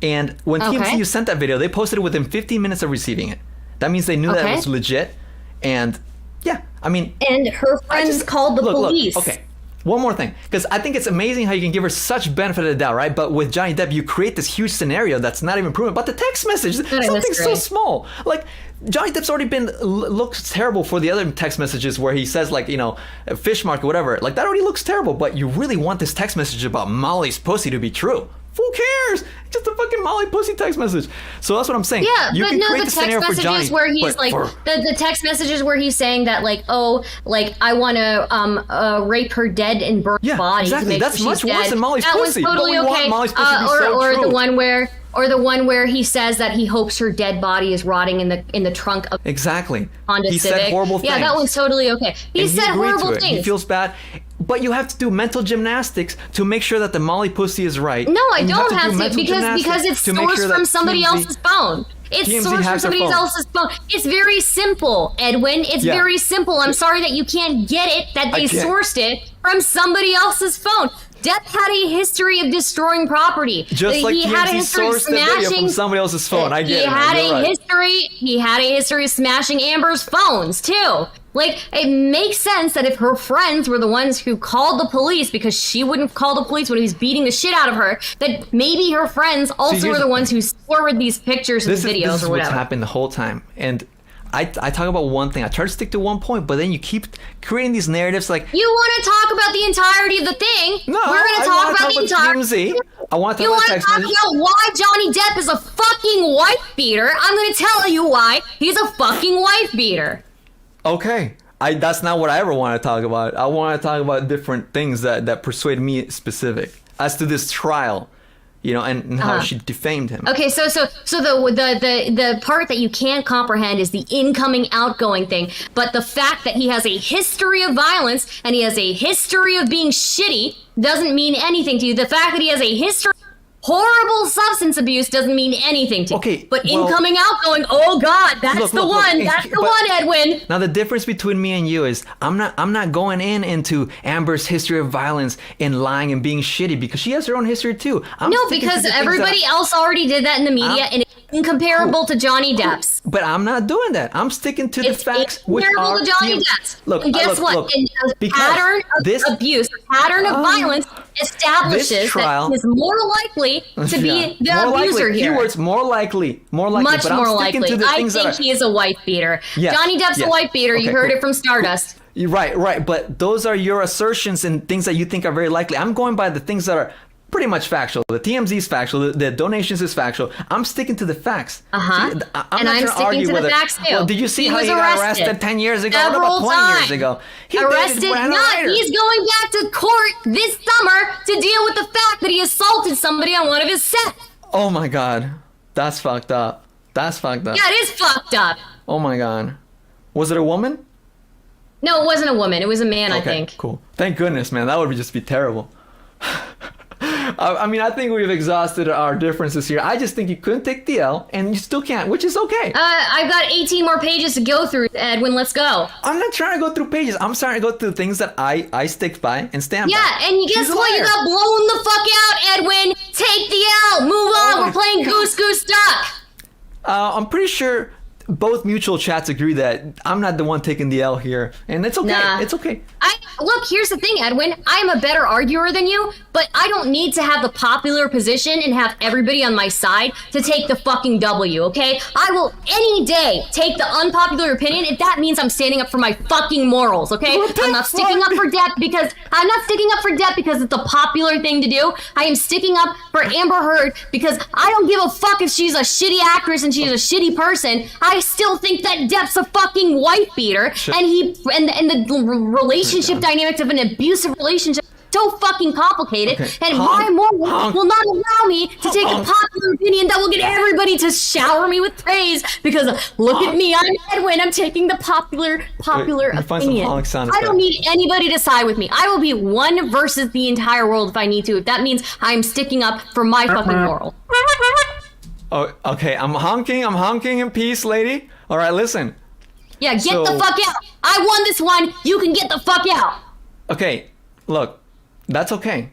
And when TMZ sent that video, they posted it within 15 minutes of receiving it. That means they knew that it was legit. And and her friends called the police. Look, okay, one more thing, because I think it's amazing how you can give her such benefit of the doubt, right? But with Johnny Depp, you create this huge scenario that's not even proven. But the text message, something so small, like Johnny Depp's already looks terrible for the other text messages where he says like, a fish mark or whatever. Like that already looks terrible. But you really want this text message about Molly's pussy to be true. Who cares? Just a fucking Molly pussy text message. So that's what I'm saying. Yeah, you but can no, create the text messages where he's like, the text messages where he's saying that like, I want to rape her dead and burn body. Exactly. That's much worse than Molly's pussy. That was totally okay. Molly's pussy to be so or true. the one where he says that he hopes her dead body is rotting in the trunk of Honda he Civic. Said horrible things. Yeah, that was totally okay. He said horrible things. He feels bad. But you have to do mental gymnastics to make sure that the Molly pussy is right. No, I don't have to because it's sourced from somebody else's phone. It's sourced from somebody else's phone. It's very simple, Edwin. It's very simple. I'm sorry that you can't get it, that they sourced it from somebody else's phone. Depp had a history of destroying property. Just like he had a history of smashing from somebody else's phone. I get it. He had a history of smashing Amber's phones too. Like, it makes sense that if her friends were the ones who called the police because she wouldn't call the police when he was beating the shit out of her, that maybe her friends also were the ones who forwarded these pictures and videos or whatever. This is what's happened the whole time. And I talk about one thing. I try to stick to one point, but then you keep creating these narratives like... You want to talk about the entirety of the thing? No, we're going to talk about the entirety. I want to talk about why Johnny Depp is a fucking wife beater. I'm going to tell you why he's a fucking wife beater. Okay. That's not what I ever want to talk about. I want to talk about different things that persuade me specific as to this trial, and how she defamed him. Okay, so the part that you can't comprehend is the incoming outgoing thing, but the fact that he has a history of violence and he has a history of being shitty doesn't mean anything to you. The fact that he has a history horrible substance abuse doesn't mean anything to you. Okay, but in coming out going, oh God, that's the one, Edwin. Now the difference between me and you is I'm not going into Amber's history of violence and lying and being shitty because she has her own history too. Because everybody else already did that in the media and it's incomparable to Johnny Depp's. But I'm not doing that. I'm sticking to the facts. It's incomparable to Johnny Depp's. Look, and guess what? A pattern of abuse, a pattern of violence establishes that he is more likely to be the abuser here. Keywords more likely. Much but more I'm likely. To the I things think he is a wife beater. Yes, Johnny Depp's a wife beater. You heard it from Stardust. You're right. But those are your assertions and things that you think are very likely. I'm going by the things that are pretty much factual. The TMZ is factual. The donations is factual. I'm sticking to the facts. And I'm sticking to the facts too. Well, did you see how he got arrested 10 years ago? Several 20 years ago? He's going back to court this summer to deal with the fact that he assaulted somebody on one of his sets. Oh my God. That's fucked up. Yeah, it is fucked up. Oh my God. Was it a woman? No, it wasn't a woman. It was a man, I think. Cool. Thank goodness, man. That would just be terrible. I mean, I think we've exhausted our differences here. I just think you couldn't take the L, and you still can't, which is okay. I've got 18 more pages to go through, Edwin. Let's go. I'm not trying to go through pages. I'm trying to go through things that I stick by and stand by. Yeah, and guess what? You got blown the fuck out, Edwin. Take the L. Move on. We're playing Goose Goose Duck. I'm pretty sure both mutual chats agree that I'm not the one taking the L here, and it's okay. Nah. It's okay. Look, here's the thing, Edwin. I'm a better arguer than you, but I don't need to have the popular position and have everybody on my side to take the fucking W, okay? I will any day take the unpopular opinion if that means I'm standing up for my fucking morals, okay? I'm not sticking up for Depp because it's a popular thing to do. I am sticking up for Amber Heard because I don't give a fuck if she's a shitty actress and she's a shitty person. I still think that Depp's a fucking wife beater, and the relationship dynamics of an abusive relationship so fucking complicated, and my morals will not allow me to take a popular opinion that will get everybody to shower me with praise because look at me, I'm Edwin, I'm taking the popular opinion. I don't need anybody to side with me. I will be one versus the entire world if I need to. If that means I'm sticking up for my fucking moral. Oh, okay. I'm honking in peace, lady. All right, listen. Yeah, get the fuck out. I won this one. You can get the fuck out. Okay, look, that's okay.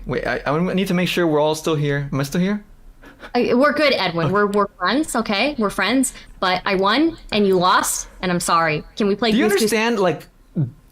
Wait, I need to make sure we're all still here. Am I still here? We're good, Edwin. We're friends, okay? We're friends, but I won and you lost, and I'm sorry. Can we play? Do you understand? Like,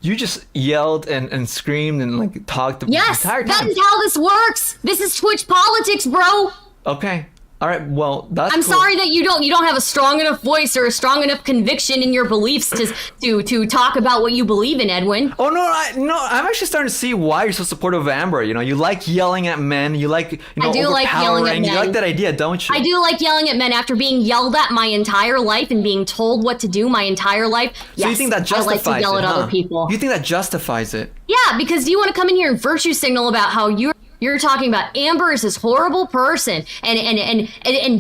you just yelled and screamed and like talked the entire time. That is how this works. This is Twitch politics, bro. Okay. All right, well, that's I'm sorry that you don't have a strong enough voice or a strong enough conviction in your beliefs to talk about what you believe in, Edwin. Oh no, I'm actually starting to see why you're so supportive of Amber. You know, you like yelling at men. You like, I do like yelling at men. You like that idea, don't you? I do like yelling at men after being yelled at my entire life and being told what to do my entire life. So you think that justifies I like to yell at other people. You think that justifies it? Yeah, because you want to come in here and virtue signal about how you're talking about Amber is this horrible person, and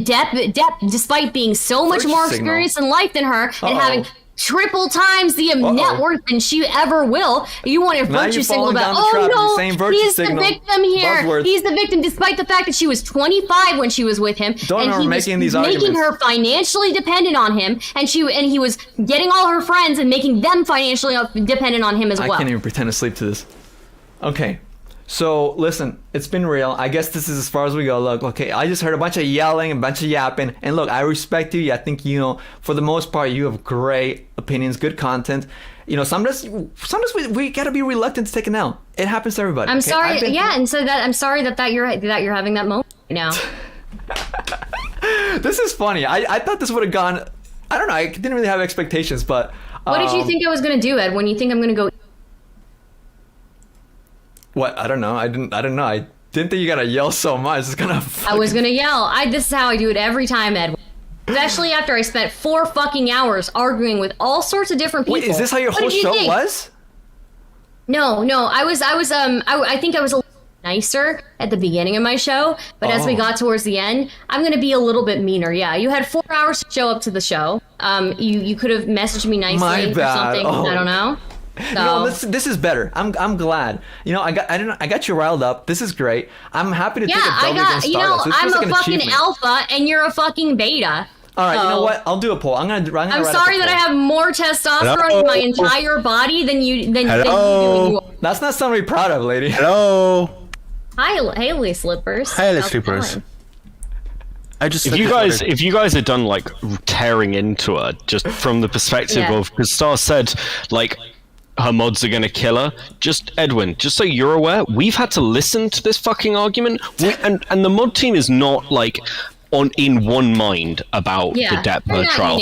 Depp, despite being so much more experienced in life than her and having triple times the net worth than she ever will, you want to virtue signal about, he's the victim here. Buzzwords. He's the victim, despite the fact that she was 25 when she was with him, and he was making her financially dependent on him, and he was getting all her friends and making them financially dependent on him as well. I can't even pretend to sleep to this. Okay. So, listen, it's been real. I guess this is as far as we go. Look, okay, I just heard a bunch of yelling, a bunch of yapping. And look, I respect you. I think, for the most part, you have great opinions, good content. Sometimes we gotta be reluctant to take an L. It happens to everybody. I'm sorry. And so I'm sorry that you're having that moment right now. This is funny. I thought this would have gone, I don't know, I didn't really have expectations, but... What did you think I was gonna do, Ed, when you think I'm gonna go... What? I don't know. I didn't know. I didn't think you gotta yell so much. It's gonna. I was gonna yell. This is how I do it every time, Edwin. Especially after I spent 4 fucking hours arguing with all sorts of different people. Wait, is this how your whole show was? No. I think I was a little nicer at the beginning of my show, but as we got towards the end, I'm gonna be a little bit meaner. Yeah, you had 4 hours to show up to the show. You could have messaged me nicely or something. I don't know. No, this is better. I'm glad. You know, I got you riled up. This is great. I'm happy to take a W against Stardust. I'm a fucking alpha and you're a fucking beta. All right, you know what? I'll do a poll. I'm sorry that I have more testosterone in my entire body than you do. That's not something to be proud of, lady. Hello. Hi, Slippers. Hi, Slippers. If you guys had done like tearing into her just from the perspective of, because Star said like her mods are gonna kill her. Just Edwin, just so you're aware, we've had to listen to this fucking argument, and the mod team is not like in one mind about the Depp trial.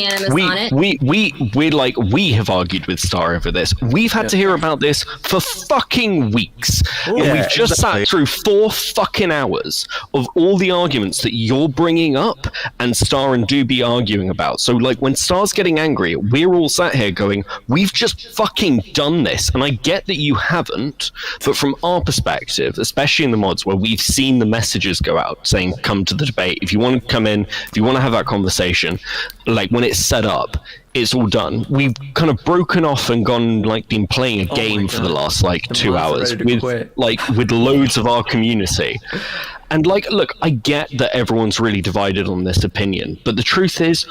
We have argued with Star over this. We've had to hear about this for fucking weeks. And we've just sat through 4 fucking hours of all the arguments that you're bringing up and Star and Doobie arguing about. So like when Star's getting angry, we're all sat here going, we've just fucking done this. And I get that you haven't, but from our perspective, especially in the mods where we've seen the messages go out saying come to the debate, if you want to come in, if you want to have that conversation, like when it's set up, it's all done. We've kind of broken off and been playing a game for the last 2 hours with loads of our community. And look, I get that everyone's really divided on this opinion, but the truth is,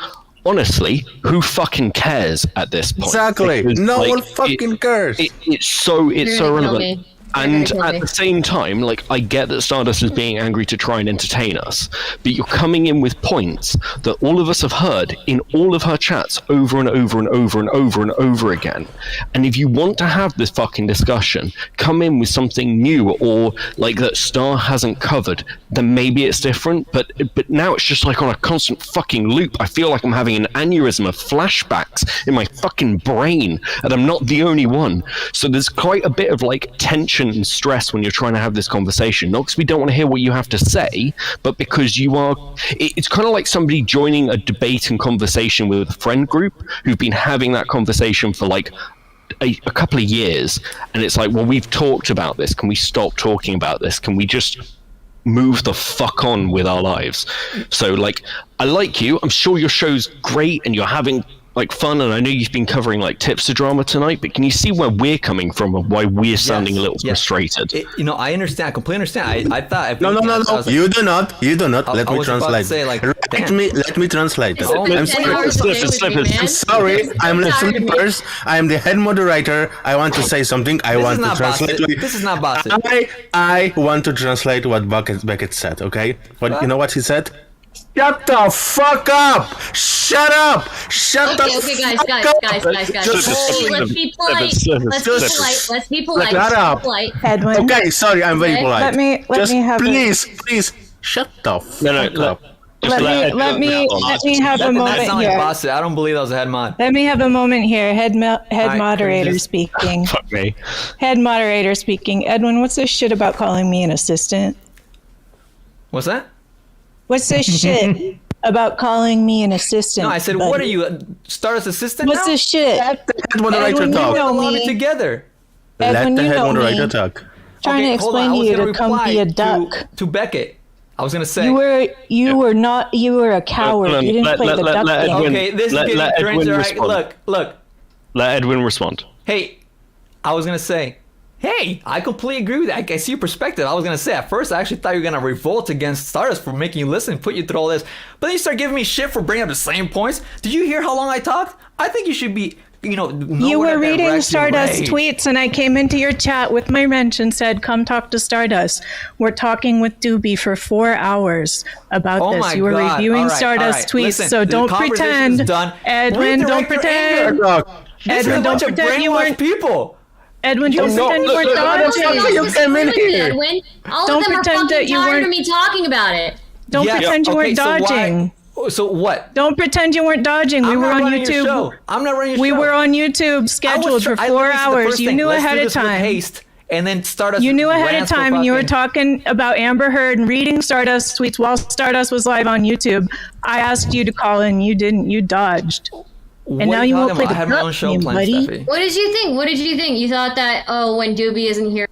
honestly, who fucking cares at this point? Exactly. Because, no one fucking cares. It's so relevant. And at the same time, I get that Stardust is being angry to try and entertain us, but you're coming in with points that all of us have heard in all of her chats over and over and over and over and over again. And if you want to have this fucking discussion, come in with something new or that Star hasn't covered, then maybe it's different. But now it's just on a constant fucking loop. I feel like I'm having an aneurysm of flashbacks in my fucking brain, and I'm not the only one. So there's quite a bit of tension and stress when you're trying to have this conversation, not because we don't want to hear what you have to say, but because it's kind of like somebody joining a debate and conversation with a friend group who've been having that conversation for a couple of years, and it's well, we've talked about this, can we stop talking about this, can we just move the fuck on with our lives? So I like you, I'm sure your show's great and you're having fun, and I know you've been covering tipster drama tonight, but can you see where we're coming from and why we're sounding a little frustrated? I understand, I completely understand. I thought no, you do not let me translate. Let me translate. I'm sorry, I'm Slippers. I'm the head moderator. I want to say something. I want to translate. This is not bossy. I want to translate what Beckett said, okay? But you know what he said? Shut the fuck up! Shut up! Shut okay, guys. Let's be polite. Let's be polite. Shut up. Edwin. Okay, sorry, I'm very polite. Let me have please, shut the fuck up. Let me have a moment here. Bossy. I don't believe that was a head mod. Let me have a moment here. Head moderator speaking. Fuck me. Head moderator speaking. Edwin, what's this shit about calling me an assistant? What's that? What's this shit about calling me an assistant? No, I said, buddy? What are you, Stardust assistant? What's this shit? Let the head moderator talk. We lobby together. Let the head moderator talk. Trying to explain to you to come be a duck. To Beckett. I was gonna say you were a coward. You didn't play the duck game. Okay, this is getting cringe. Right? Look. Let Edwin respond. Hey, I was gonna say. Hey, I completely agree with that. I see your perspective. I was going to say, at first, I actually thought you were going to revolt against Stardust for making you listen, put you through all this. But then you start giving me shit for bringing up the same points. Did you hear how long I talked? I think you should be, you were reading Stardust tweets, and I came into your chat with my wrench and said, come talk to Stardust. We're talking with Doobie for 4 hours about this. You were reviewing Stardust tweets, so don't pretend. Edwin, don't pretend. Edwin, don't pretend you weren't people. Edwin, don't pretend you weren't dodging. You came in here. Edwin. All of them are fucking tired of me talking about it. Don't pretend you weren't dodging. So what? Don't pretend you weren't dodging. We were on YouTube. I'm not running your show. We were on YouTube scheduled for 4 hours. You knew ahead of time. And then Stardust. You knew ahead of time, and you were talking about Amber Heard and reading Stardust tweets while Stardust was live on YouTube. I asked you to call in. You didn't. You dodged. And now you won't play the duck game, buddy. What did you think? You thought that, when Doobie isn't here,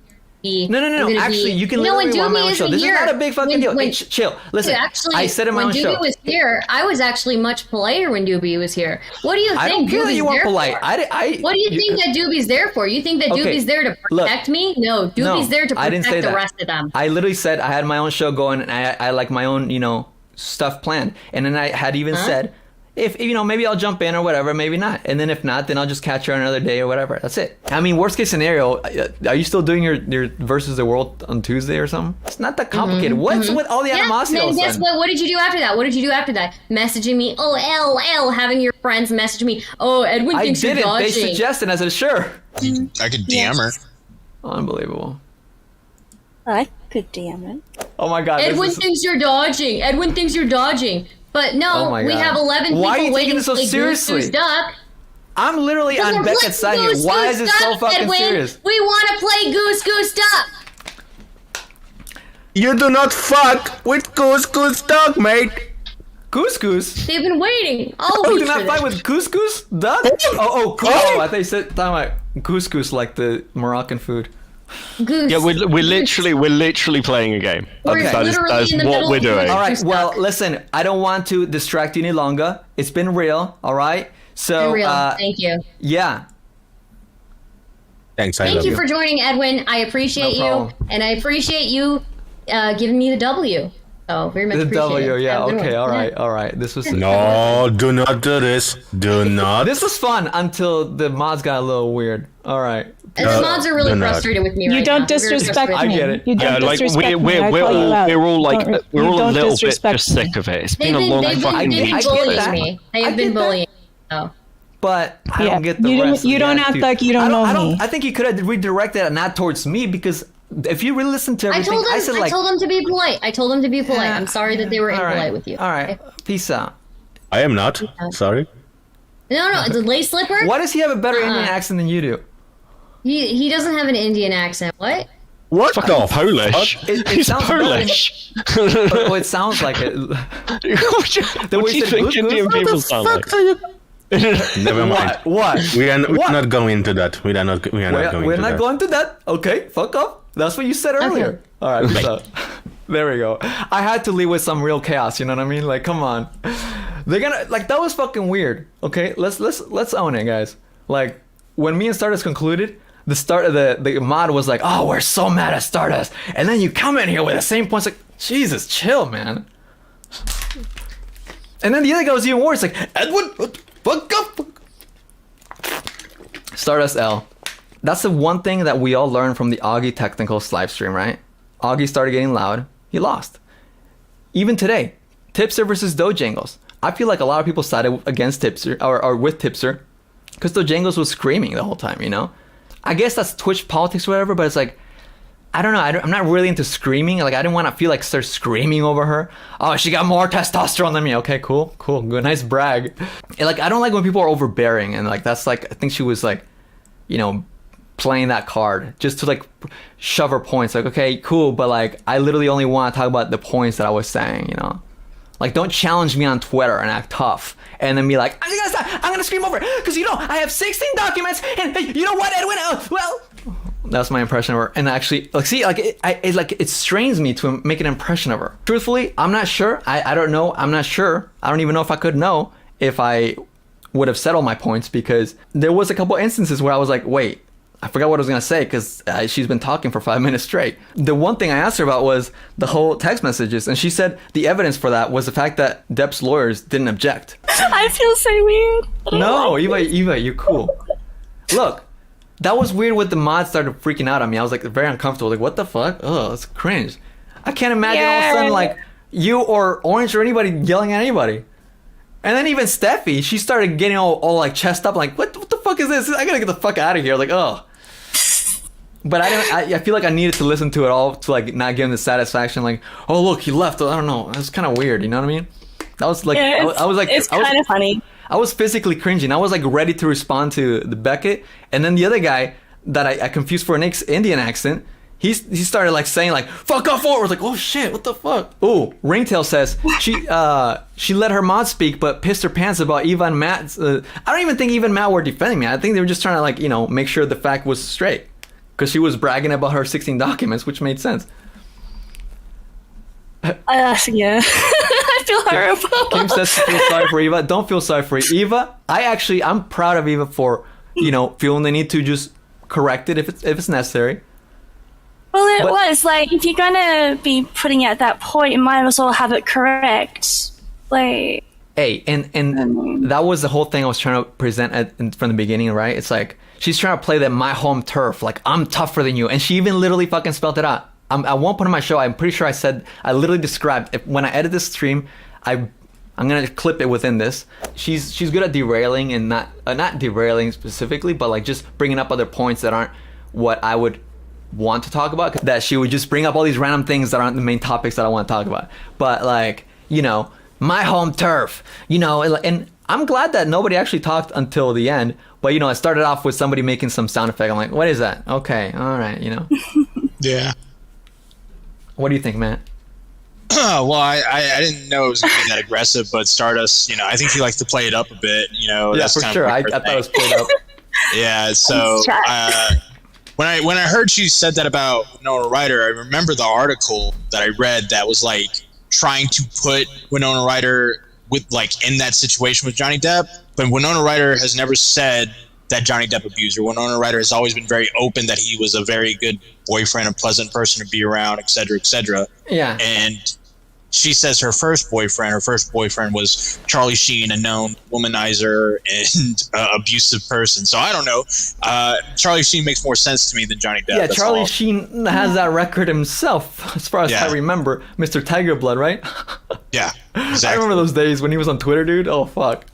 No. Actually, you can literally watch my own show. This is not a big fucking deal. Hey, chill. Listen, I said in my own show. When Doobie was here, I was actually much politer when Doobie was here. What do you think? I don't care that you weren't polite. What do you think that Doobie's there for? You think that Doobie's there to protect me? No, Doobie's there to protect the rest of them. I literally said I had my own show going, and I like my own, stuff planned. And then I had even said, if maybe I'll jump in or whatever, maybe not. And then if not, then I'll just catch her another day or whatever. That's it. I mean, worst case scenario, are you still doing your versus the world on Tuesday or something? It's not that complicated. What's with all the animosity? And guess what? What did you do after that? Messaging me, LOL, having your friends message me, Edwin thinks you're dodging. They suggested, I said, sure. I could DM her. Unbelievable. I could DM her. Oh my God. Edwin thinks you're dodging. But no, we have 11 people why are you waiting taking this so to play seriously? Goose Duck. I'm literally on Beckett's side here. Why is this so fucking Edwin? serious? We want to play Goose Duck. You do not fuck with Goose Duck, mate. Goose? They've been waiting. You do not fight with Goose Duck? Oh, I thought you said talking about Goose like the Moroccan food. Goose. Yeah, we're literally playing a game. That is what we're doing. All right. Well, listen. I don't want to distract you any longer. It's been real. All right. So. Thank you. Yeah. Thanks. Thank you for joining, Edwin. I appreciate you, and I appreciate you giving me the W. Oh, very much appreciated. The W. Yeah. Okay. All right. This was. No, do not do this. Do not. This was fun until the mods got a little weird. All right. And the mods are really frustrated with me right now. You don't disrespect me. I get it. You don't disrespect me. We're all a little bit just sick of it. It's been a long fucking week. They have been bullying me. But I don't get the rest. You don't act like you don't know me. I think you could have redirected it not towards me, because if you really listen to everything, I told them to be polite. I'm sorry that they were impolite with you. All right. Peace out. I am not. Sorry. No, it's a lace slipper. Why does he have a better Indian accent than you do? He doesn't have an Indian accent. What? What the Polish? It sounds Polish. It sounds like it. What do you think Indian people sound like? Never mind. What? We are not going into that. We're not going to that. Okay, fuck off. That's what you said earlier. Okay. All right, peace out. There we go. I had to leave with some real chaos. You know what I mean? Like, come on. They're gonna that was fucking weird. Okay, let's own it, guys. Like, when me and Stardust concluded, the mod was like, "Oh, we're so mad at Stardust," and then you come in here with the same points. Like, Jesus, chill, man. And then the other guy was even worse. Like, Edwin, fuck up. Stardust L. That's the one thing that we all learned from the Augie Technicals live stream, right? Augie started getting loud. He lost. Even today, Tipster versus Dojangles. I feel like a lot of people sided against Tipster or with Tipster because Dojangles was screaming the whole time, you know? I guess that's Twitch politics or whatever, but it's like, I don't know. I'm not really into screaming. Like, I didn't want to feel like start screaming over her. Oh, she got more testosterone than me. Okay, cool. Good, nice brag. And like, I don't like when people are overbearing, and like, that's like, I think she was like, playing that card just to like shove her points. Like, okay, cool, but like, I literally only want to talk about the points that I was saying, Like, don't challenge me on Twitter and act tough and then be like, I'm gonna scream over it because I have 16 documents and hey, you know what, Edwin? Well, that's my impression of her. And actually, like, see, like, it strains me to make an impression of her. Truthfully, I'm not sure. I don't know. I'm not sure. I don't even know if I could know if I would have said all my points, because there was a couple instances where I was like, wait, I forgot what I was going to say because she's been talking for 5 minutes straight. The one thing I asked her about was the whole text messages, and she said the evidence for that was the fact that Depp's lawyers didn't object. I feel so weird. No, Eva, you're cool. Look, that was weird when the mods started freaking out on me. I was like very uncomfortable. Like, what the fuck? Oh, it's cringe. I can't imagine all of a sudden like you or Orange or anybody yelling at anybody. And then even Steffi, she started getting all like chest up, like, what the fuck is this? I gotta get the fuck out of here. Like, oh. But I feel like I needed to listen to it all to like not give him the satisfaction. Like, oh look, he left. I don't know. It was kind of weird. You know what I mean? That was like, I was like, it's kind of funny. I was physically cringing. I was like ready to respond to the Beckett, and then the other guy that I confused for an Indian accent. He started like saying like fuck off forward. Like, oh shit, what the fuck? Oh, Ringtail says she let her mod speak but pissed her pants about Eva and Matt. I don't even think Eva and Matt were defending me. I think they were just trying to like make sure the fact was straight. because she was bragging about her 16 documents, which made sense. Yeah. I feel horrible. Kim says to feel sorry for Eva. Don't feel sorry for Eva. I'm proud of Eva for, feeling the need to just correct it if it's necessary. Well, it was like, if you're gonna be putting it at that point, you might as well have it correct. Like, hey, and that was the whole thing I was trying to present from the beginning, right? It's like she's trying to play that my home turf, like I'm tougher than you, and she even literally fucking spelled it out. At one point in my show, I'm pretty sure I literally described when I edit this stream, I'm gonna clip it within this. She's good at derailing and not derailing specifically, but like just bringing up other points that aren't what I would want to talk about. That she would just bring up all these random things that aren't the main topics that I want to talk about. But like, my home turf, and I'm glad that nobody actually talked until the end. But I started off with somebody making some sound effect. I'm like, what is that? Okay, all right, Yeah. What do you think, Matt? Well, I didn't know it was going to be that aggressive, but Stardust, I think he likes to play it up a bit. Yeah, that's for sure. I thought it was played up. Yeah, so when I heard she said that about Winona Ryder, I remember the article that I read that was like trying to put Winona Ryder with like in that situation with Johnny Depp, but Winona Ryder has never said that Johnny Depp abused her. Winona Ryder has always been very open that he was a very good boyfriend, a pleasant person to be around, et cetera, et cetera. Yeah. And she says her first boyfriend was Charlie Sheen, a known womanizer and abusive person. So I don't know. Charlie Sheen makes more sense to me than Johnny Depp. Yeah, Charlie Sheen has that record himself, as far as I remember. Mr. Tiger Blood, right? Yeah, exactly. I remember those days when he was on Twitter, dude. Oh, fuck.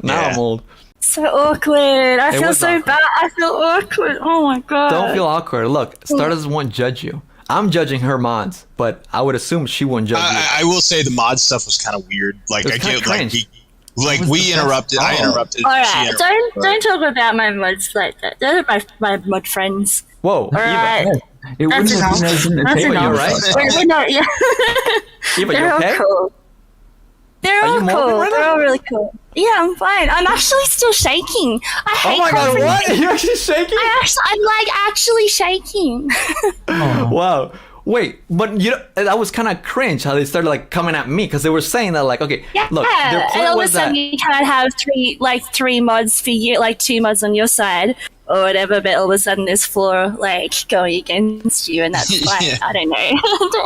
Now I'm old. So awkward. I feel so bad. I feel awkward. Oh my god. Don't feel awkward. Look, Stardust won't judge you. I'm judging her mods, but I would assume she wouldn't judge you. I will say the mod stuff was kind of weird. Like I get we interrupted. Oh. I interrupted. All right, don't talk about my mods like that. They're my mod friends. Whoa, all right. It wouldn't have been as Eva, you're right. We're not, yeah. Eva, you okay? Cool. They're all cool. They're all really cool. Yeah, I'm fine. I'm actually still shaking. I hate. Oh my god, what? You're actually shaking? I'm like actually shaking. Wow. Wait, but that was kind of cringe how they started like coming at me because they were saying that like, okay, look, their point and all of a was sudden you can't have three mods for you, like 2 mods on your side or whatever, but all of a sudden there's 4 like going against you, and that's fine. I don't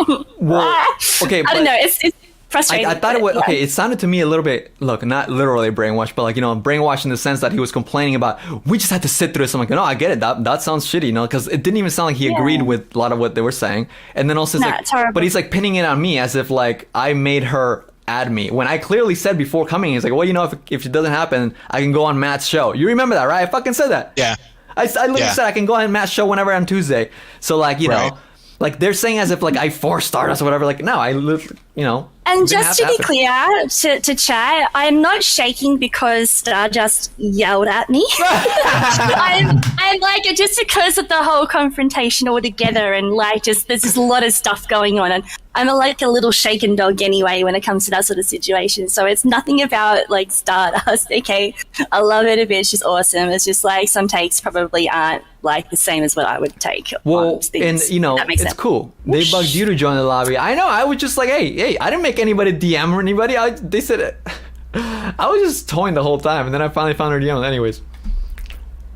know. Well, okay, I don't know. It's frustrating. I thought it was okay. It sounded to me a little bit, look, not literally brainwashed, but like brainwashed in the sense that he was complaining about. We just had to sit through this. I'm like, no, I get it. That sounds shitty, because it didn't even sound like he agreed with a lot of what they were saying. And then also, it's but he's like pinning it on me as if like I made her add me when I clearly said before coming. He's like, well, if it doesn't happen, I can go on Matt's show. You remember that, right? I fucking said that. Yeah. I literally said I can go on Matt's show whenever on Tuesday. So like know. Like they're saying as if like I forced Stardust or whatever. Like no, I And just to be clear to chat, I'm not shaking because Stardust yelled at me. I'm like just because of the whole confrontation altogether, and like there's just a lot of stuff going on, and I'm like a little shaken dog anyway when it comes to that sort of situation. So it's nothing about like Stardust. Okay, I love it a bit. She's awesome. It's just like some takes probably aren't like the same as what I would take. Well, and it's cool. They bugged you to join the lobby. I know. I was just like, hey, I didn't make anybody DM or anybody. They said it. I was just toying the whole time, and then I finally found her DM. Anyways,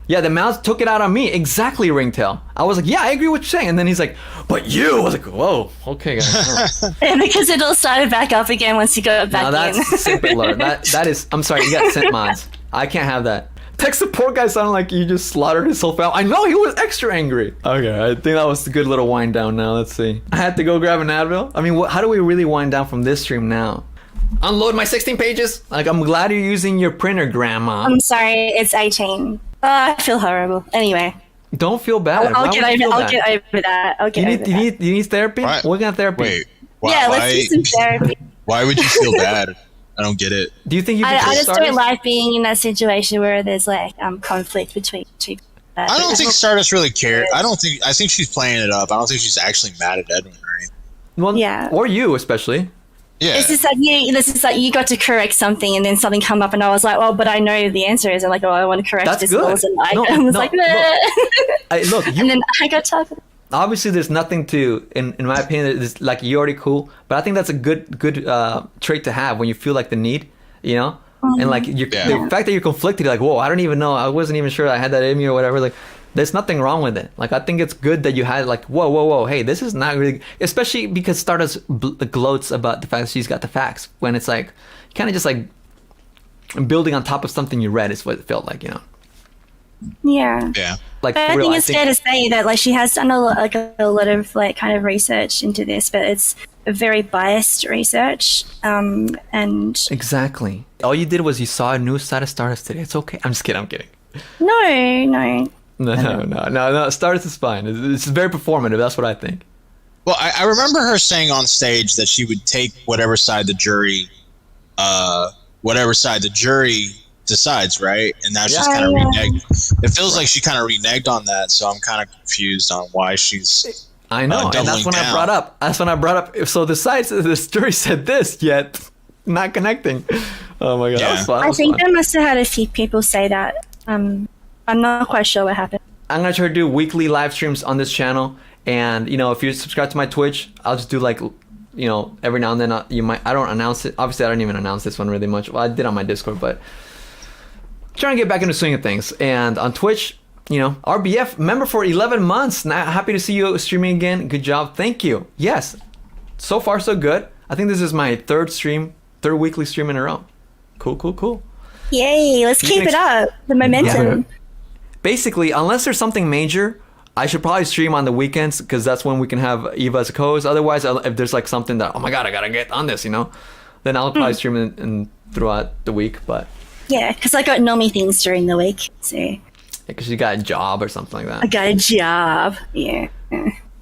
yeah, the mouse took it out on me. Exactly, Ringtail. I was like, yeah, I agree with what you're saying. And then he's like, but you. I was like, whoa, okay, guys. And because it all started back up again once you got back in. That's simp alert. That is. I'm sorry, you got simp mods. I can't have that. Tech support guy sounded like you just slaughtered his whole family. I know, he was extra angry. Okay, I think that was a good little wind down now. Let's see. I had to go grab an Advil. I mean, how do we really wind down from this stream now? Unload my 16 pages? Like, I'm glad you're using your printer, Grandma. I'm sorry, it's 18. I feel horrible. Anyway. Don't feel bad. I'll get over that. You need therapy? What? We're gonna therapy. Wait. Let's do some therapy. Why would you feel bad? I don't get it. Do you think you I just don't like being in that situation where there's like conflict between two. I don't think Stardust really cared. I think she's playing it up. I don't think she's actually mad at Edwin or anything. Well, yeah. Or you especially. Yeah. It's just like you got to correct something and then something come up and I was like, well, but I know the answer is, and like, oh, I want to correct That's this. good. I was like, look, and then I got tough. Obviously, there's nothing to, in my opinion, it's like you're already cool. But I think that's a good trait to have when you feel like the need, you know. And like the fact that you're conflicted, like, whoa, I don't even know, I wasn't even sure I had that in me or whatever. Like, there's nothing wrong with it. Like, I think it's good that you had like, whoa, hey, this is not really, especially because Stardust gloats about the fact that she's got the facts when it's like kind of just like building on top of something you read is what it felt like, you know. Yeah. Like, but I think it's fair to say that like she has done a lot of like kind of research into this, but it's a very biased research. And exactly, all you did was you saw a new side of Stardust today. It's okay. I'm just kidding. I'm kidding. No. Stardust is fine. It's very performative. That's what I think. Well, I remember her saying on stage that she would take whatever side the jury decides, right? And now she's kind of reneged. It feels like she kind of reneged on that, so I'm kind of confused on why she's. I know, and that's when I brought up. So the jury said this, yet not connecting. Oh my god, that was fun. I think they must have had a few people say that. I'm not quite sure what happened. I'm gonna try to do weekly live streams on this channel, and you know, if you subscribe to my Twitch, I'll just do like, you know, every now and then. I don't announce it. Obviously, I don't even announce this one really much. Well, I did on my Discord, but trying to get back into swing of things. And on Twitch, you know, RBF member for 11 months. Now, happy to see you streaming again. Good job. Thank you. Yes, so far so good. I think this is my third weekly stream in a row. Cool. Yay! Let's keep it up. The momentum. Yeah. Basically, unless there's something major, I should probably stream on the weekends because that's when we can have Eva as a co-host. Otherwise, if there's like something that, oh my god, I gotta get on this, you know, then I'll probably stream in throughout the week. But yeah, because I got normie things during the week, so. Because you got a job or something like that. I got a job. Yeah.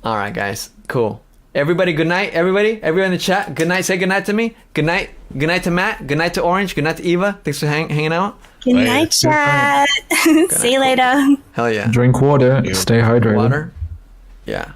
All right, guys. Cool. Everybody, good night. Everybody in the chat, good night. Say good night to me. Good night. Good night to Matt. Good night to Orange. Good night to Eva. Thanks for hanging out. Good night, chat. See you later. Hell yeah. Drink water. Stay hydrated. Water. Yeah.